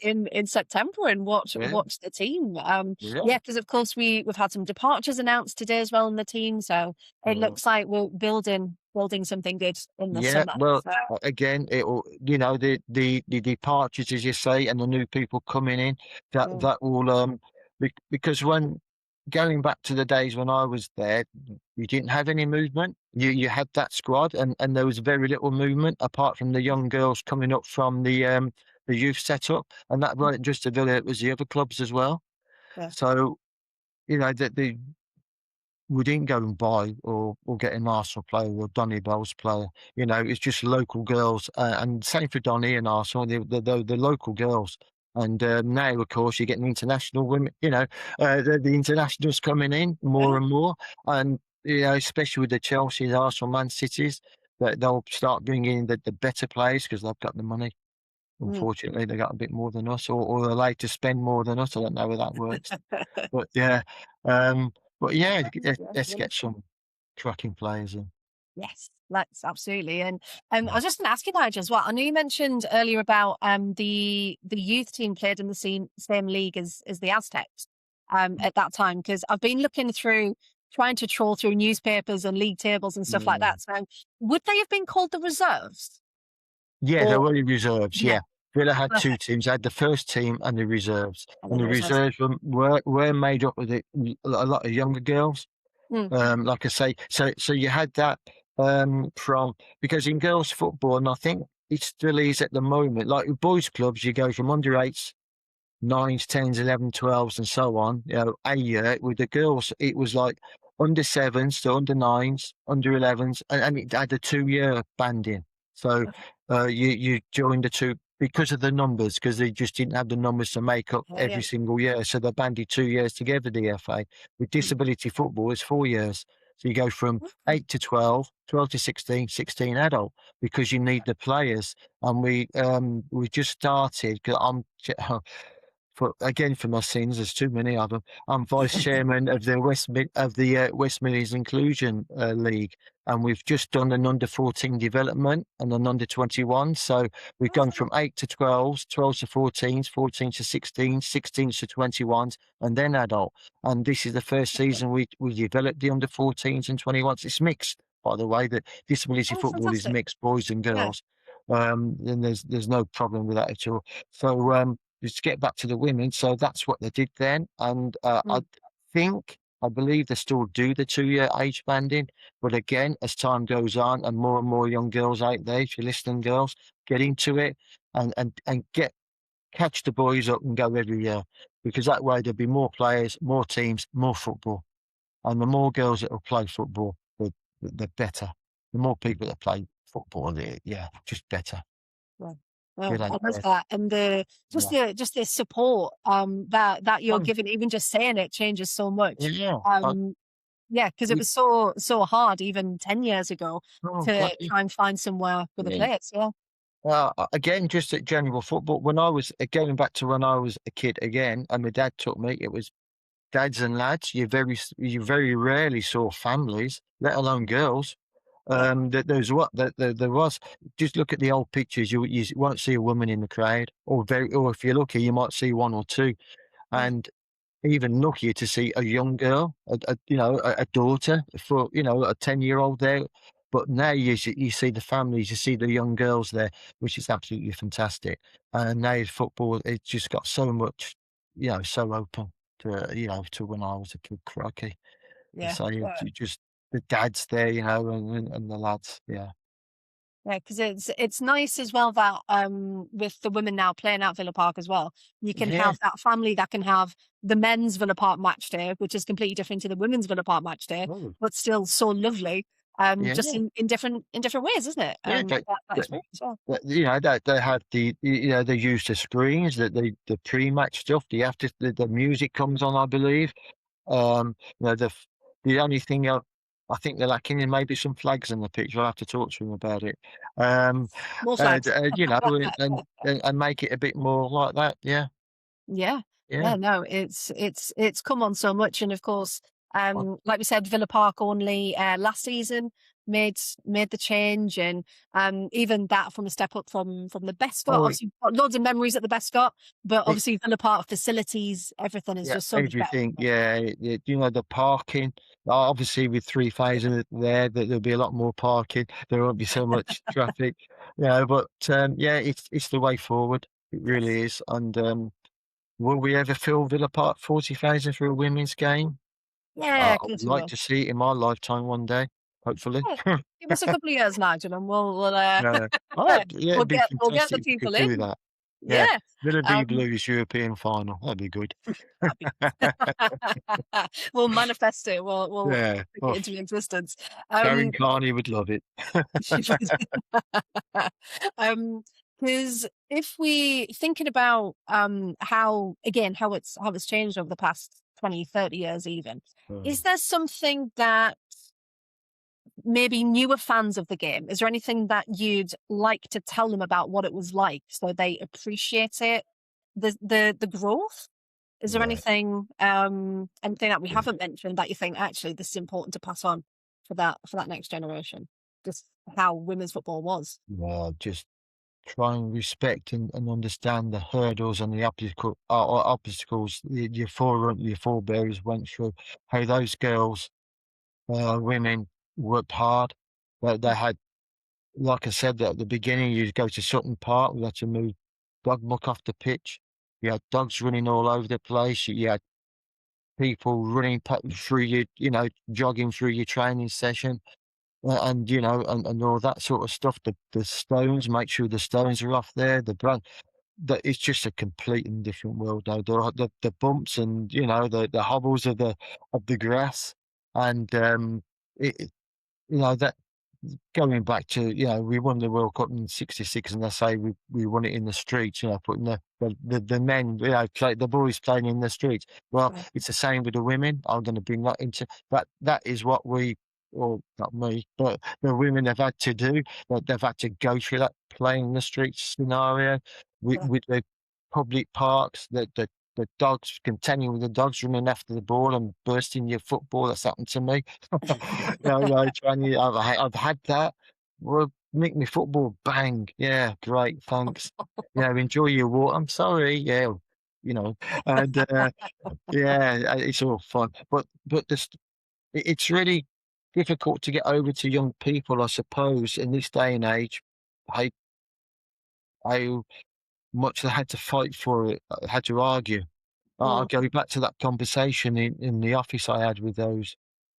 A: in September and watch the team. Because of course we've had some departures announced today as well in the team. So it looks like we're building something good in the summer.
B: Well, again, it will, the departures, as you say, and the new people coming in, that will because when going back to the days when I was there, you didn't have any movement. You had that squad, and there was very little movement apart from the young girls coming up from the youth setup, and that wasn't just the Villa; it was the other clubs as well.
A: Yeah.
B: So, we didn't go and buy or get an Arsenal player or Donny Bell's player. It's just local girls, and same for Donny and Arsenal, the local girls. And now, of course, you're getting international women. The internationals coming in more and more, and especially with the Chelsea, the Arsenal, Man Cities, that they'll start bringing in the better players because they've got the money. Unfortunately, they got a bit more than us, or they're allowed to spend more than us. I don't know how that works, but let's get some cracking players in.
A: Yes, that's absolutely. And I was just going to ask you, Nigel, as well. I know you mentioned earlier about the youth team played in the same league as the Aztecs at that time, because I've been looking through, trying to trawl through newspapers and league tables and stuff like that. So would they have been called the reserves?
B: Yeah, they
A: Or
B: were the reserves.
A: yeah,
B: Yeah, Villa had two
A: perfect.
B: teams. They had the first team and the reserves,
A: And
B: and
A: then
B: the
A: the reserves.
B: reserves were made up of a lot of younger girls.
A: Mm.
B: Like I say, so you had that from, because in girls' football, and I think it still is at the moment, like with boys' clubs, you go from under eights, nines, tens, 11, 12s, and so on. You know, a year with the girls, it was like under sevens to under nines, under 11s, and it had a 2 year banding. So you joined the two because of the numbers, because they just didn't have the numbers to make up
A: Yeah, yeah.
B: every single year. So they banded 2 years together, the FA. With disability football, it's 4 years. So you go from 8 to 12, 12 to 16, 16 adult, because you need the players. And we just started, because for my sins, there's too many of them. I'm vice chairman of the West Midlands Inclusion League, and we've just done an under 14 development and an under 21. So we've gone from 8 to 12s, 12s to 14s, 14s to 16s, 16s to 21s, and then adult. And this is the first season we developed the under 14s and 21s. It's mixed, by the way. That disability
A: Oh,
B: football is
A: fantastic.
B: mixed, boys and
A: Yeah.
B: girls. And there's no problem with that at all. So just to get back to the women, so that's what they did then, and I believe they still do the 2 year age banding, but again, as time goes on, and more young girls out there, if you're listening, girls, get into it and catch the boys up and go every year, because that way there'll be more players, more teams, more football, and the more girls that will play football, the better. The more people that play football, just better.
A: Yeah. Well,
B: Good
A: I love
B: idea.
A: that. And the just the support that you're giving, even just saying it changes so much.
B: Yeah.
A: Yeah, because it was so hard even 10 years ago
B: Oh, God,
A: to try and find somewhere for the
B: yeah.
A: players. Yeah.
B: Again, just at general football, when I was going back to when I was a kid again, and my dad took me, it was dads and lads. You very rarely saw families, let alone girls.
A: Yeah.
B: There was, just look at the old pictures. You won't see a woman in the crowd, or if you're lucky, you might see one or two.
A: Mm.
B: And even luckier to see a young girl, a daughter for, a 10-year-old there. But now you see the families, you see the young girls there, which is absolutely fantastic. And now football, it's just got so much, so open to when I was a kid. Crikey.
A: Yeah.
B: So just the dads there, and the lads. Yeah.
A: Yeah, because it's nice as well that with the women now playing at Villa Park as well, you can
B: Yeah.
A: have that family that can have the men's Villa Park match day, which is completely different to the women's Villa Park match day,
B: Oh,
A: but still so lovely.
B: yeah.
A: Just in different ways, isn't it?
B: Yeah.
A: That experience as well.
B: They had they used the screens, the pre-match stuff. The music comes on, I believe. The only thing I think they're lacking in maybe some flags in the pitch. I'll have to talk to them about it.
A: More flags.
B: And make it a bit more like that. Yeah,
A: Yeah.
B: yeah.
A: Yeah, no, it's come on so much. And of course,
B: I-
A: like we said, Villa Park only last season made the change, and even that from a step up from the best got.
B: Oh,
A: Obviously, we've got loads of memories at the best got, but
B: it,
A: obviously Villa Park facilities, everything is
B: yeah,
A: just so much better.
B: everything. Yeah, the parking. Obviously, with 3,000 there, there'll be a lot more parking. There won't be so much traffic. But it's the way forward. It
A: Yes.
B: really is. And will we ever fill Villa Park 40,000 for a women's game?
A: Yeah,
B: I
A: of
B: would
A: course we
B: like
A: will.
B: to see it in my lifetime one day, hopefully.
A: Yeah. Give us a couple of years, Nigel, and
B: Yeah. It'd be
A: we'll get the
B: fantastic if we could
A: people
B: do
A: in.
B: that. Yeah.
A: Yeah.
B: Villa v
A: Um,
B: Blues European final. That'd be good.
A: That'd be we'll manifest it. We'll
B: Yeah.
A: bring
B: Oh,
A: it into existence.
B: Darren
A: Um,
B: Carney would love it.
A: because if we thinking about how it's changed over the past 20, 30 years even, is
B: Mm.
A: there something that maybe newer fans of the game, is there anything that you'd like to tell them about what it was like so they appreciate it, the growth? Is there
B: Yeah.
A: anything that we haven't mentioned that you think actually this is important to pass on for that next generation? just how women's football was.
B: Yeah, just try and respect and understand the hurdles and the obstacles your forebears went through. How those girls, women, worked hard. They had, like I said at the beginning, you go to Sutton Park, we had to move dog muck off the pitch. You had dogs running all over the place. You had people running through jogging through your training session. And and all that sort of stuff. The stones, make sure the stones are off there. It's just a complete and different world though. The bumps and the hobbles of the grass, and it that going back to we won the World Cup in '66, and I say we won it in the streets. Putting the men, the boys playing in the streets. Well, it's the same with the women. I'm going to bring that into that. That is what we, or not me, but the women have had to do. They've had to go through that playing in the streets scenario with the public parks, the dogs, continuing with the dogs running after the ball and bursting your football. That's happened to me. I've had that. Well, make me football bang. Yeah, great, thanks. Enjoy your walk. I'm sorry. Yeah, and yeah, it's all fun. But it's really difficult to get over to young people, I suppose, in this day and age. How much they had to fight for it, had to argue. I'll go back to that conversation in the office I had with those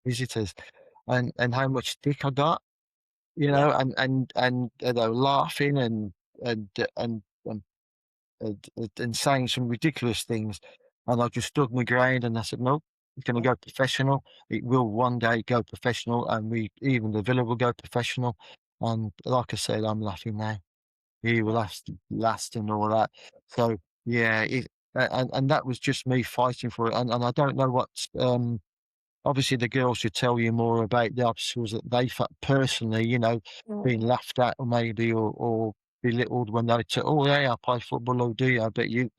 B: visitors, and how much stick I got, and they were laughing and and and, and saying some ridiculous things, and I just stood my ground and I said, no, it's going to go professional. It will one day go professional, and even the Villa will go professional. And like I said, I'm laughing now. He will last and all that. So yeah, and that was just me fighting for it. And I don't know what's obviously the girls should tell you more about the obstacles that they felt personally, being laughed at or maybe or belittled when they said, oh yeah, I play football, oh do you? I bet you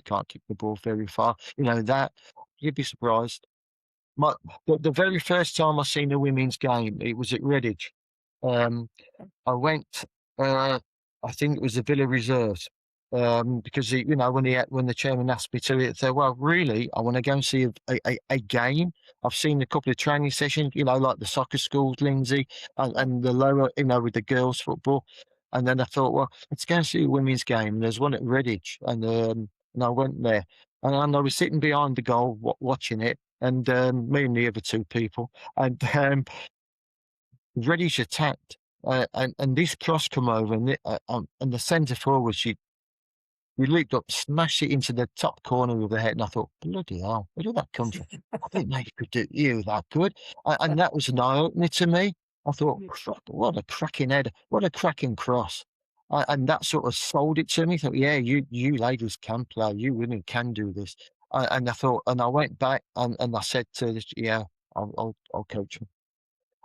B: can't kick the ball very far. That you'd be surprised. The very first time I seen a women's game, it was at Redditch. I went, I think it was the Villa Reserves, because when the chairman asked me to, it said, "Well, really, I want to go and see a game. I've seen a couple of training sessions, like the soccer schools, Lyndsey, and the lower, with the girls' football." And then I thought, well, let's go and see a women's game. And there's one at Redditch, and I went there, and I was sitting behind the goal watching it, and me and the other two people, and Redditch attacked. And this cross come over, and the centre forward, she leaped up, smashed it into the top corner of the head, and I thought, bloody hell, where did that come from? I didn't know you could do you that good, and that was an eye opener to me. I thought, what a cracking head, what a cracking cross, and that sort of sold it to me. I thought, yeah, you ladies can play, you women can do this, and I thought, and I went back and I said to this, yeah, I'll coach them.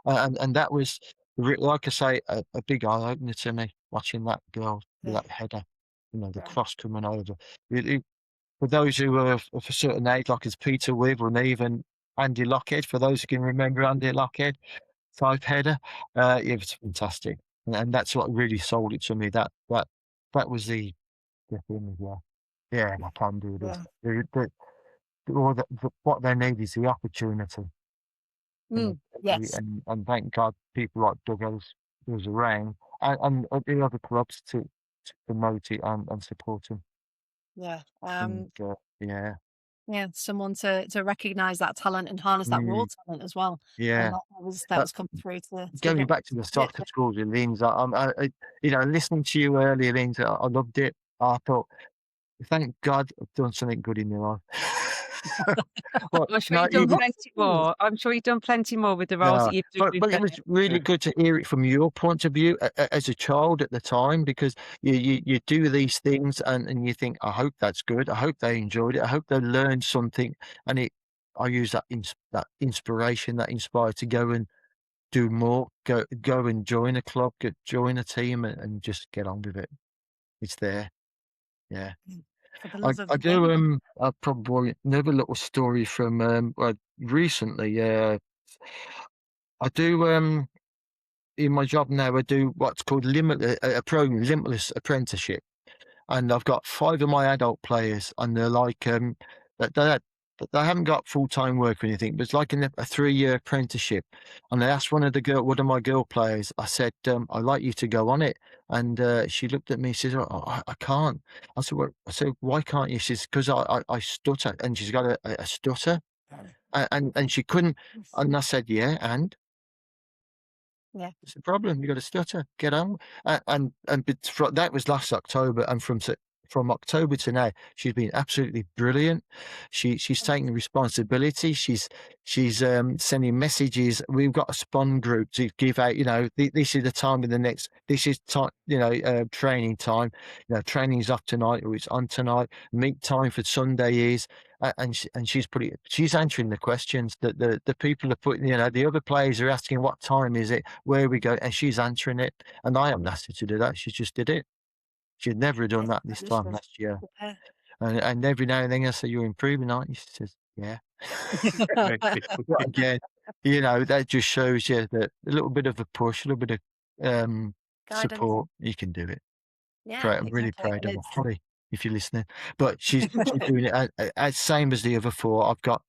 B: And that was, like I say, a big eye opener to me, watching that girl with that header, the cross coming over. For those who are of a certain age, like as Peter Wibb and even Andy Lockhead, for those who can remember Andy Lockhead, type header, it was fantastic. And that's what really sold it to me. That was the thing as well. Yeah, I can do this. What they need is the opportunity.
A: Yes.
B: And thank God people like Doug was around and the other clubs to promote it and support him.
A: Yeah.
B: Yeah,
A: someone to recognise that talent and harness that raw talent as well.
B: Yeah.
A: And that was coming through to
B: Going back to the soccer schools with Lyndsey, listening to you earlier, Lyndsey, I loved it. I thought, thank God I've done something good in your life.
C: I'm sure you've done plenty more. I'm sure you've done plenty more with the roles that you've done.
B: But it was really good to hear it from your point of view as a child at the time, because you do these things and you think, I hope that's good. I hope they enjoyed it. I hope they learned something. And I use that inspiration, that inspired to go and do more, go and join a club, join a team and just get on with it. It's there. Yeah. I do probably another little story from recently. I do in my job now, I do what's called a program, Limitless Apprenticeship. And I've got 5 of my adult players, and they're like, they haven't got full-time work or anything, but it's like a 3-year apprenticeship. And I asked one of my girl players, I said, I'd like you to go on it. And she looked at me, she says, oh, I can't. I said, why can't you? She says, because I stutter. And she's got a stutter. And she couldn't. And I said, yeah, and?
A: Yeah.
B: It's a problem. You got to stutter. Get on. That was last October, and from October to now, she's been absolutely brilliant. She's taking responsibility. She's sending messages. We've got a spawn group to give out. This is the time of the next. This is time. Training time. Training's off tonight, or it's on tonight. Meet time for Sunday is. And she's answering the questions that the people are putting. The other players are asking, what time is it, where we go, and she's answering it. And I haven't asked her to do that. She just did it. She'd never done that this time last year. And every now and then I say, you're improving, aren't you? She says, yeah. Again, that just shows you that a little bit of a push, a little bit of support, you can do it.
A: Yeah,
B: I'm really proud of her. Holly, if you're listening. But she's doing it as same as the other 4. I've got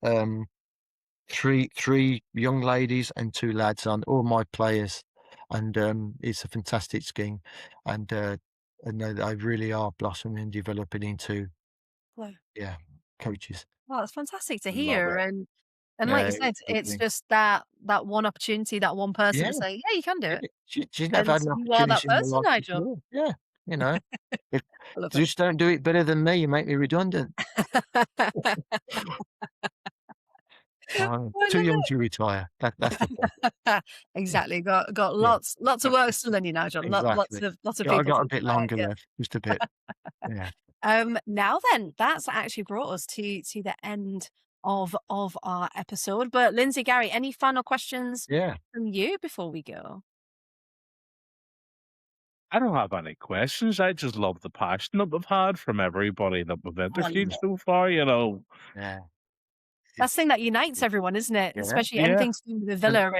B: three young ladies and 2 lads on, all my players. And it's a fantastic scheme. And they really are blossoming and developing into coaches.
A: Well, it's fantastic to hear. And like you said, it's
B: lovely.
A: just that one opportunity, that one person to say, yeah, you can do it.
B: She's never had an
A: You are that
B: opportunity in her
A: person,
B: life
A: Nigel.
B: before. Yeah, if
A: I love
B: just don't do it better than me, you make me redundant. I'm too young to retire. That's the point.
A: Exactly. Got lots of work still in you, Nigel.
B: Exactly.
A: Lots of
B: I
A: people.
B: got a bit longer left, just a bit. Yeah.
A: Now then, that's actually brought us to the end of our episode. But Lyndsey, Gary, any final questions from you before we go?
D: I don't have any questions. I just love the passion that we've had from everybody that we've interviewed so far,
B: Yeah.
A: That's the thing that unites everyone, isn't it?
B: Yeah.
A: Especially anything to do with the Villa.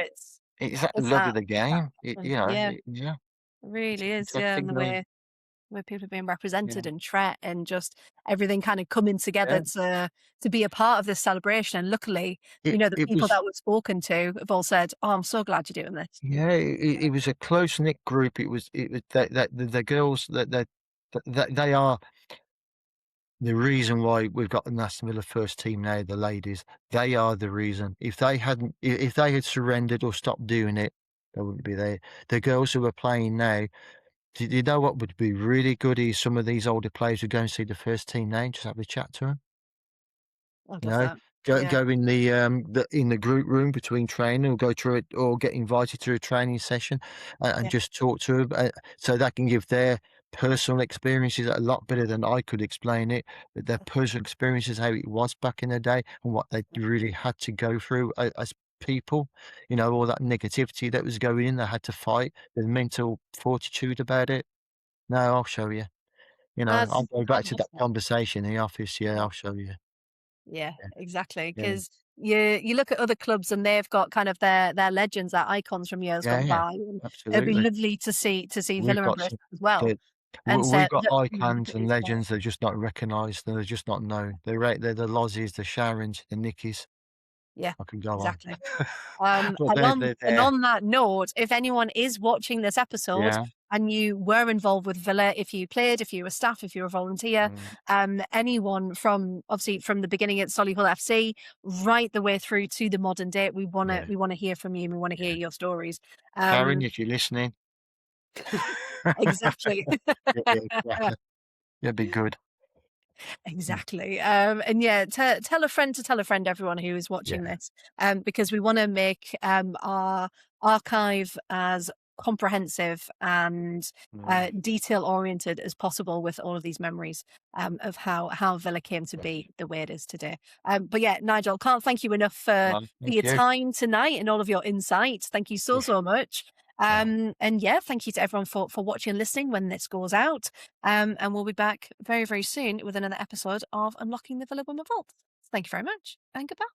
B: It's that love of the game. It
A: really is. Yeah, and the way people are being represented and and just everything kind of coming together to be a part of this celebration. And luckily, the people that we've spoken to have all said, "Oh, I'm so glad you're doing this."
B: Yeah, it was a close knit group. It was that the girls that they are the reason why we've got the Aston Villa first team now. The ladies, they are the reason. If they had surrendered or stopped doing it, they wouldn't be there. The girls who are playing now. Do you know what would be really good is some of these older players would go and see the first team now, just have a chat to them. Go in the group room between training, or go to it, or get invited to a training session, and just talk to them, so they can give their personal experiences a lot better than I could explain it. But their personal experiences, how it was back in the day, and what they really had to go through as people, all that negativity that was going in, they had to fight, the mental fortitude about it. No, I'll show you. I'll go back to that conversation in the office. Yeah, I'll show you.
A: Yeah, exactly. Because you look at other clubs and they've got kind of their legends, their icons from years gone by. And it'd be lovely to see Villa embrace as well.
B: We've got icons and legends that are just not recognised. They're just not known. They're the Lozzies, the Sharons, the Nickies.
A: Yeah,
B: I can go
A: exactly.
B: on.
A: And on that note, if anyone is watching this episode and you were involved with Villa, if you played, if you were staff, if you were a volunteer, anyone from the beginning at Solihull FC right the way through to the modern day, we want to hear from you. And we want to hear your stories.
B: Karen, if you're listening.
A: Exactly.
B: It'd be good.
A: Exactly. And tell a friend to tell a friend, everyone who is watching this, because we want to make our archive as comprehensive and detail oriented as possible with all of these memories of how Villa came to be the way it is today. But Nigel, can't thank you enough for your time tonight and all of your insights. Thank you so much. And thank you to everyone for watching and listening when this goes out. And we'll be back very, very soon with another episode of Unlocking the Villa Women Vault. Thank you very much and goodbye.